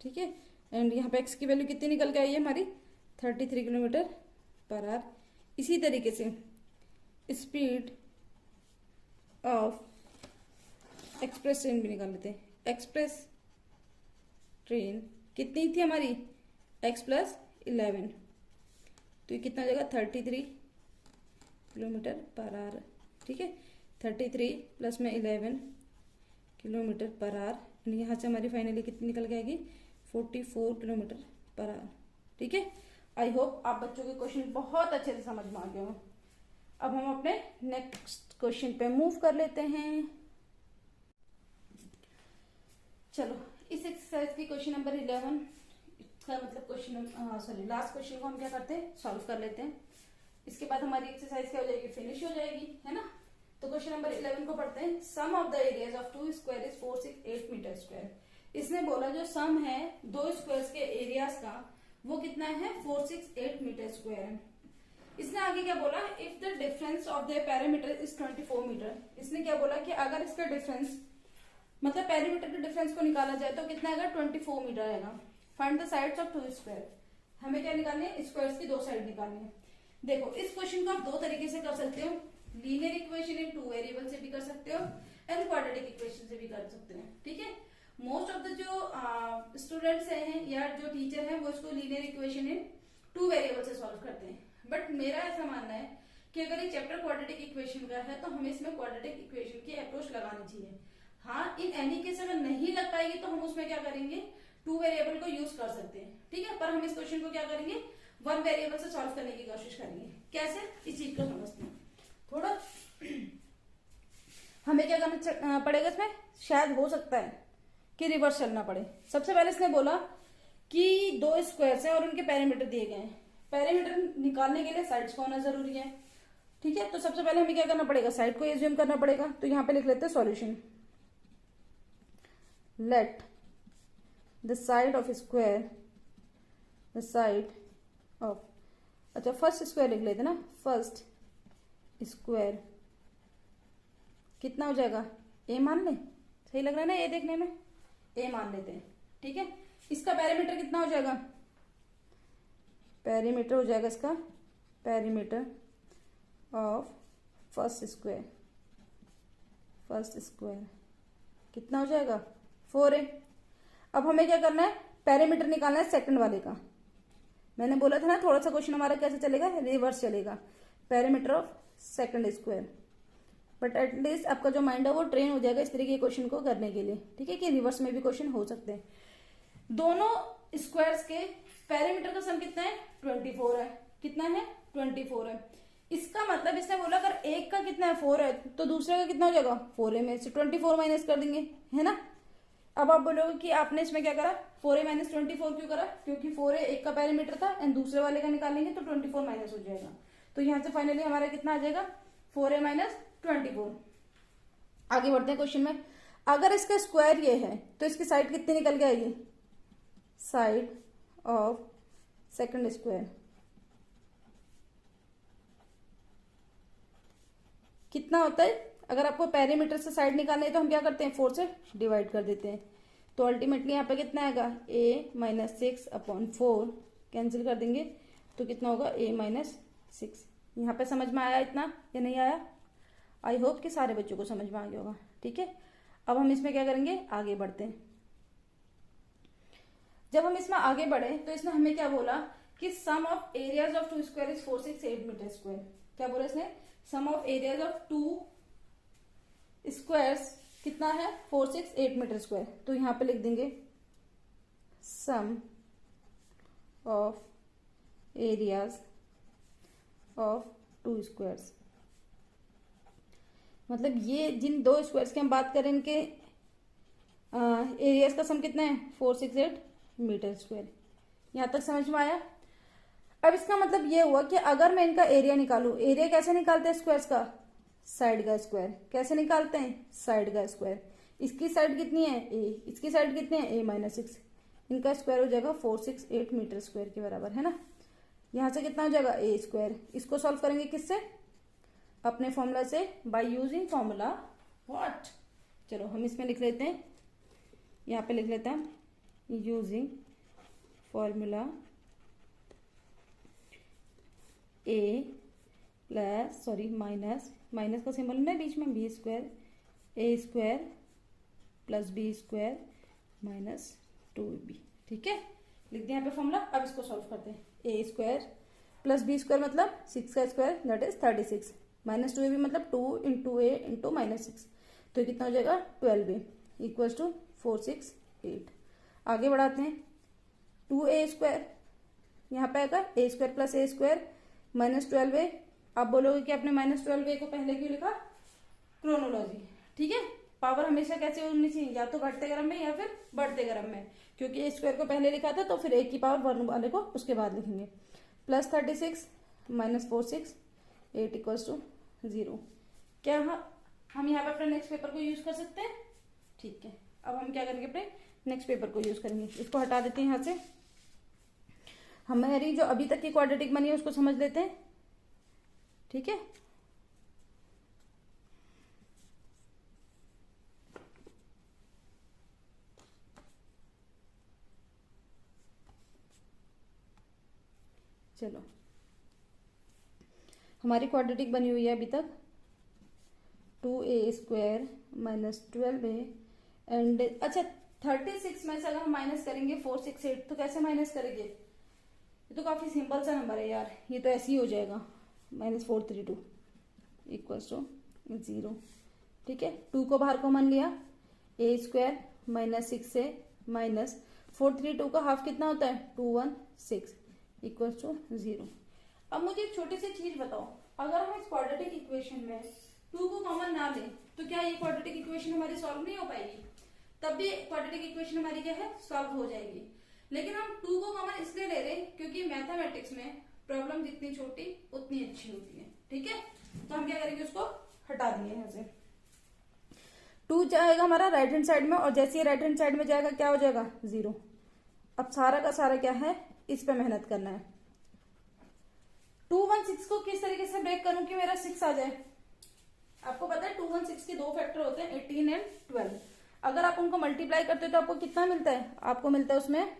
ठीक है। एंड यहाँ पे एक्स की वैल्यू कितनी निकल के आई है हमारी, 33 किलोमीटर पर आवर। इसी तरीके से स्पीड ऑफ एक्सप्रेस ट्रेन भी निकाल लेते हैं। एक्सप्रेस ट्रेन कितनी थी हमारी, x प्लस 11, तो ये कितना हो जाएगा, 33 किलोमीटर पर आवर। ठीक है, 33 प्लस में 11 किलोमीटर पर आवर। यहाँ से हमारी फाइनली कितनी निकल के आएगी, 44 किलोमीटर पर आवर। ठीक है, आई होप आप बच्चों के क्वेश्चन बहुत अच्छे से समझ में आ गए हो। अब हम अपने नेक्स्ट क्वेश्चन पे मूव कर लेते हैं। चलो, इस एक्सरसाइज की क्वेश्चन नंबर 11 का मतलब लास्ट क्वेश्चन को हम क्या करते हैं, सॉल्व कर लेते हैं। इसके बाद हमारी एक्सरसाइज क्या हो जाएगी, फिनिश हो जाएगी, है ना। तो क्वेश्चन नंबर 11 को पढ़ते हैं। Sum of the areas of 2 square is 468 metre square. इसने बोला जो सम है दो स्क्वायर्स के एरियाज का वो कितना है, 468 मीटर स्क्वायर है। इसने आगे क्या बोला, if the difference of the parameter is 24 metre. इसने क्या बोला कि अगर इसका डिफरेंस मतलब पैरामीटर के डिफरेंस को निकाला जाए तो कितना आएगा, 24 मीटर आएगा। Find the sides of 2 square. हमें क्या निकालनी है, स्क्वायर्स की दो साइड निकालनी है। देखो, इस क्वेश्चन को आप दो तरीके से कर सकते हो, लीनियर इक्वेशन इन 2 वेरिएबल से भी कर सकते हो एंड क्वाड्रेटिक इक्वेशन से भी कर सकते हैं। ठीक है, मोस्ट ऑफ द जो स्टूडेंट्स हैं या जो टीचर हैं वो इसको लीनियर इक्वेशन इन 2 वेरिएबल से सॉल्व करते हैं। बट मेरा ऐसा मानना है कि अगर ये चैप्टर क्वाड्रेटिक इक्वेशन का है तो हमें इसमें क्वाड्रेटिक इक्वेशन की अप्रोच लगानी चाहिए। हाँ, इन एनी केस अगर नहीं लग पाएगी तो हम उसमें क्या करेंगे, 2 वेरिएबल को यूज कर सकते हैं। ठीक है, पर हम इस क्वेश्चन को क्या करेंगे, 1 वेरिएबल से सॉल्व करने की कोशिश करेंगे। कैसे, इस चीज को समझते हैं थोड़ा। हमें क्या करना पड़ेगा इसमें, शायद हो सकता है कि रिवर्स चलना पड़े। सबसे पहले इसने बोला कि 2 स्क्वायर्स हैं और उनके पैरामीटर दिए गए हैं। पैरामीटर निकालने के लिए साइड्स का होना जरूरी है। ठीक है, तो सबसे पहले हमें क्या करना पड़ेगा, साइड को एज्यूम करना पड़ेगा। तो यहाँ पे लिख लेते हैं solution. Let the side of square, the side of, अच्छा फर्स्ट स्क्वायर लिख लेते ना, फर्स्ट स्क्वायर कितना हो जाएगा, ए मान लें, सही लग रहा है ना ए देखने में, ए मान लेते हैं। ठीक है, इसका पैरामीटर कितना हो जाएगा, पैरीमीटर हो जाएगा इसका, perimeter of first square, first square कितना हो जाएगा, 4a। अब हमें क्या करना है, पैरीमीटर निकालना है सेकंड वाले का। मैंने बोला था ना थोड़ा सा क्वेश्चन हमारा कैसे चलेगा, रिवर्स चलेगा, perimeter of second square. But at least आपका जो माइंड है वो ट्रेन हो जाएगा इस तरीके के क्वेश्चन को करने के लिए। ठीक है, कि रिवर्स में भी क्वेश्चन हो सकते हैं। दोनों स्क्वायर्स के पैरीमीटर का सम कितना है, 24 है। कितना है, 24 है। इसका मतलब इसने बोला अगर एक का कितना है, 4 है, तो दूसरे का कितना हो जाएगा, 4a में से 24 माइनस कर देंगे, है ना। अब आप बोलोगे कि आपने इसमें क्या करा, 4a माइनस 24 क्यों करा, क्योंकि 4a एक का पैरामीटर था एंड दूसरे वाले का निकालेंगे तो 24 माइनस हो जाएगा। तो यहां से फाइनली हमारा कितना आ जाएगा, 4a माइनस 24। आगे बढ़ते हैं क्वेश्चन में। अगर इसका स्क्वायर ये है तो इसकी साइड कितनी निकल के आएगी, साइड ऑफ सेकंड स्क्वायर। कितना होता है? अगर आपको पेरीमीटर से साइड निकालनी है तो हम क्या करते हैं, 4 से डिवाइड कर देते हैं। तो अल्टीमेटली यहाँ पे कितना आएगा, a माइनस 6/4 कैंसिल कर देंगे तो कितना होगा, a माइनस 6। यहाँ पे समझ में आया इतना या नहीं आया? आई होप कि सारे बच्चों को समझ में आ गया होगा। ठीक है, अब हम इसमें क्या करेंगे, आगे बढ़ते हैं। जब हम इसमें आगे बढ़े तो इसने हमें क्या बोला कि sum of areas of 2 square is 468 metre square. क्या बोला इसने, sum of areas of 2 squares कितना है, 468 मीटर स्क्वायर। तो यहां पे लिख देंगे सम ऑफ एरियाज ऑफ 2 स्क्वायर्स। मतलब ये जिन 2 स्क्वायर्स की हम बात करें इनके एरियाज का सम कितना है, 468 मीटर स्क्वायर। यहां तक समझ में आया? अब इसका मतलब ये हुआ कि अगर मैं इनका एरिया निकालू, एरिया कैसे निकालते हैं स्क्वायर्स का, साइड का स्क्वायर। कैसे निकालते हैं, साइड का स्क्वायर। इसकी साइड कितनी है, a, इसकी साइड कितनी है, a माइनस 6। इनका स्क्वायर हो जाएगा 468 मीटर स्क्वायर के बराबर, है ना। यहां से कितना हो जाएगा, a स्क्वायर। इसको सॉल्व करेंगे किससे, अपने फॉर्मूला से, बाय यूजिंग फॉर्मूला व्हाट। चलो हम इसमें लिख लेते हैं, यहाँ पे लिख लेते हैं using formula a plus minus का सिंबल है बीच में, b square a square plus b square minus 2b। ठीक है, लिख दिया यहाँ पे फॉर्मूला। अब इसको सॉल्व करते हैं, ए स्क्वायर प्लस बी स्क्वायर मतलब 6 का square that is 36 minus 2ab मतलब 2 इंटू ए इंटू माइनस 6। तो ये कितना हो जाएगा, 12a इक्वल्स टू 468। आगे बढ़ाते हैं, 2a स्क्वायर यहाँ पे आएगा ए स्क्वायर प्लस ए स्क्वायर माइनस 12a। आप बोलोगे कि आपने माइनस 12a को पहले क्यों लिखा, क्रोनोलॉजी। ठीक है, पावर हमेशा कैसे होनी चाहिए, या तो घटते क्रम में या फिर बढ़ते क्रम में, क्योंकि ए स्क्वायर को पहले लिखा था तो फिर ए की पावर 1 वाले को उसके बाद लिखेंगे। Plus 36 minus 468 equals to 0। क्या हम यहाँ पे अपने नेक्स्ट पेपर को यूज कर सकते हैं? ठीक है, अब हम क्या करेंगे, अपने नेक्स्ट पेपर को यूज करेंगे। इसको हटा देते हैं यहाँ से, हमारी जो अभी तक की क्वाड्रेटिक बनी है उसको समझ लेते हैं। ठीक है, चलो हमारी क्वाड्रेटिक बनी हुई है अभी तक 2a square minus 12a and अच्छा 36 में से अगर हम माइनस करेंगे 468 तो कैसे माइनस करेंगे, ये तो काफी सिंपल सा नंबर है यार, ये तो ऐसे ही हो जाएगा माइनस 432 इक्वल्स टू 0। ठीक है, 2 को बाहर कॉमन लिया, a स्क्वायर माइनस 6 माइनस 432 का हाफ कितना होता है, 216 इक्वल्स टू 0। अब मुझे एक छोटी सी चीज बताओ, अगर हम इस क्वाड्रेटिक इक्वेशन में 2 को कॉमन ना लें तो क्या ये क्वाड्रेटिक इक्वेशन हमारी सॉल्व नहीं हो पाएगी? तब भी क्वाड्रेटिक इक्वेशन हमारी क्या है, सॉल्व हो जाएगी। लेकिन हम 2 को कॉमन इसलिए ले रहे हैं क्योंकि मैथमेटिक्स में प्रॉब्लम जितनी छोटी उतनी अच्छी होती है। ठीक है, तो हम क्या करेंगे, उसको हटा देंगे यहाँ से। 2 जाएगा हमारा राइट हैंड साइड में, और जैसे ही राइट हैंड साइड में जाएगा क्या हो जाएगा, 0। अब सारा का सारा क्या है, इस पे मेहनत करना है। 216 को किस तरीके से ब्रेक करूं कि मेरा 6 आ जाए। आपको पता है 216 के 2 फैक्टर होते हैं, 18 एंड 12। अगर आप उनको मल्टीप्लाई करते हो तो आपको कितना मिलता है, आपको मिलता है उसमें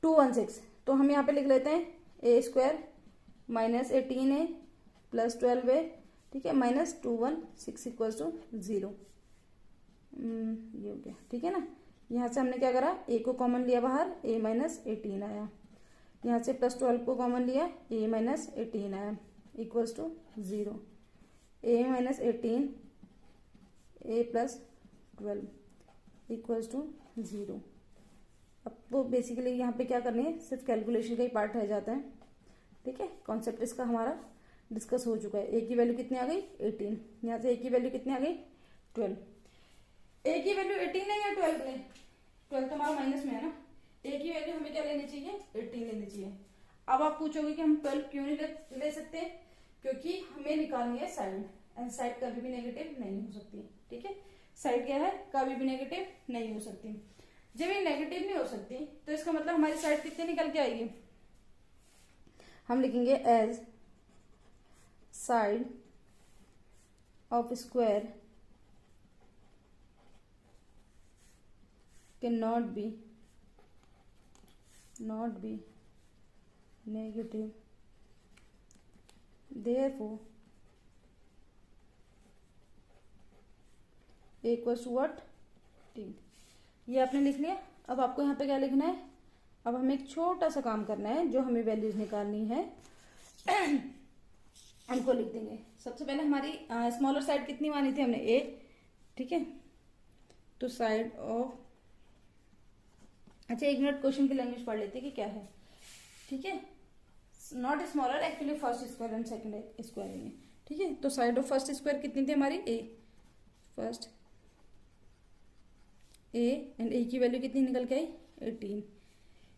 216। तो हम यहाँ पे लिख लेते हैं a square minus 18a plus 12a, ठीक है, माइनस 216 इक्वल्स टू 0। ये हो गया, ठीक है ना। यहाँ से हमने क्या करा, a को कॉमन लिया बाहर, a माइनस 18 आया। यहाँ से प्लस 12 को कॉमन लिया, a माइनस 18 आया equals to 0। a minus 18 a plus 12 equals to 0। अब वो बेसिकली यहाँ पे क्या करनी है, सिर्फ कैलकुलेशन का ही पार्ट रह जाता है। ठीक है, कॉन्सेप्ट इसका हमारा डिस्कस हो चुका है। a की वैल्यू कितनी आ गई, 18। यहाँ से a की वैल्यू कितनी आ गई, 12। a की वैल्यू 18 है या 12 है, 12 तो हमारा माइनस में है ना। a की वैल्यू हमें क्या लेनी चाहिए, 18 लेनी चाहिए। अब आप पूछोगे कि हम 12 क्यों नहीं ले सकते, क्योंकि हमें निकालनी है साइड, एंड साइड कभी भी नेगेटिव नहीं हो सकती। ठीक है, साइड क्या है, कभी भी नेगेटिव नहीं हो सकती। जब ये नेगेटिव नहीं हो सकती तो इसका मतलब हमारी साइड कितनी निकल के आएगी, हम लिखेंगे as side of square can not be negative, therefore a equals to what, t। ये आपने लिख लिया। अब आपको यहाँ पे क्या लिखना है, अब हमें एक छोटा सा काम करना है, जो हमें वैल्यूज निकालनी है उनको लिख देंगे। सबसे पहले हमारी स्मॉलर साइड कितनी मानी थी हमने, a, ठीक है। तो साइड ऑफ, अच्छा एक मिनट क्वेश्चन की लैंग्वेज पढ़ लेते कि क्या है, ठीक है। Not smaller, actually first square and second square है, ठीक है। तो साइड ऑफ फर्स्ट स्क्वायर कितनी थी हमारी, a, first a and a की वैल्यू कितनी निकल के आई, 18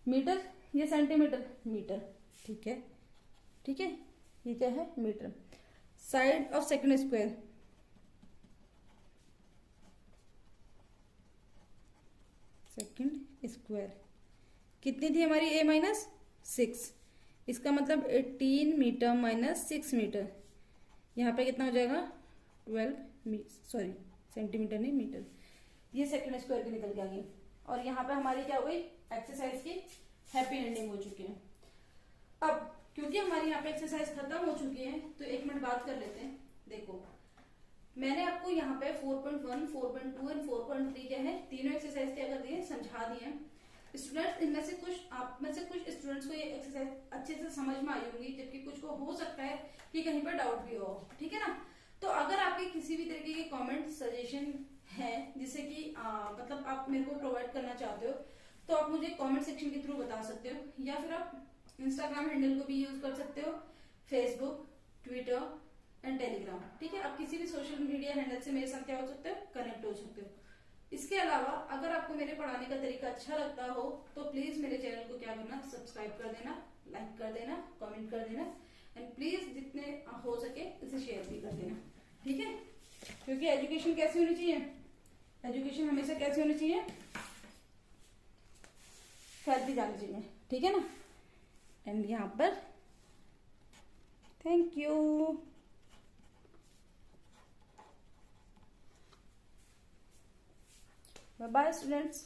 मीटर, ये सेंटीमीटर, मीटर, ठीक है, ठीक है, ये क्या है, metre. Side of second square, second square कितनी थी हमारी, a माइनस 6, इसका मतलब 18 मीटर माइनस 6 मीटर, यहाँ पे कितना हो जाएगा 12 सॉरी सेंटीमीटर नहीं मीटर, ये सेकंड स्क्वायर की निकल के आ गई। और यहाँ पे हमारी क्या हो गई, एक्सरसाइज की हैप्पी एंडिंग हो चुकी है। अब क्योंकि हमारी यहाँ पे एक्सरसाइज खत्म हो चुकी है तो एक मिनट बात कर लेते हैं। देखो मैंने आपको यहाँ पे 4.1, 4.2 एंड 4.3 क्या है, तीनों एक्सरसाइज क्या कर दिए, समझा दिए। स्टूडेंट्स इनमें से कुछ, आप में से कुछ स्टूडेंट्स को ये एक्सरसाइज अच्छे से समझ में आई होगी, जबकि कुछ को हो सकता है कि कहीं पर डाउट भी हो, ठीक है ना। तो अगर आपके किसी भी तरीके के कमेंट सजेशन है जिससे कि मतलब आप मेरे को प्रोवाइड करना चाहते हो, तो आप मुझे कमेंट सेक्शन के थ्रू बता सकते हो, या फिर आप इंस्टाग्राम हैंडल को भी यूज कर सकते हो, फेसबुक, ट्विटर एंड टेलीग्राम, ठीक है। आप किसी भी सोशल मीडिया हैंडल से मेरे साथ क्या हो सकते हो, कनेक्ट हो सकते हो। इसके अलावा अगर आपको मेरे पढ़ाने का तरीका अच्छा लगता हो तो प्लीज मेरे चैनल को क्या करना, सब्सक्राइब कर देना, लाइक कर देना, कमेंट कर देना एंड प्लीज जितने हो सके इसे शेयर भी कर देना, ठीक है। क्योंकि एजुकेशन कैसी होनी चाहिए, एजुकेशन हमेशा कैसी होनी चाहिए, फैलती जानी चाहिए, ठीक है ना। एंड यहाँ पर thank you. Bye bye students.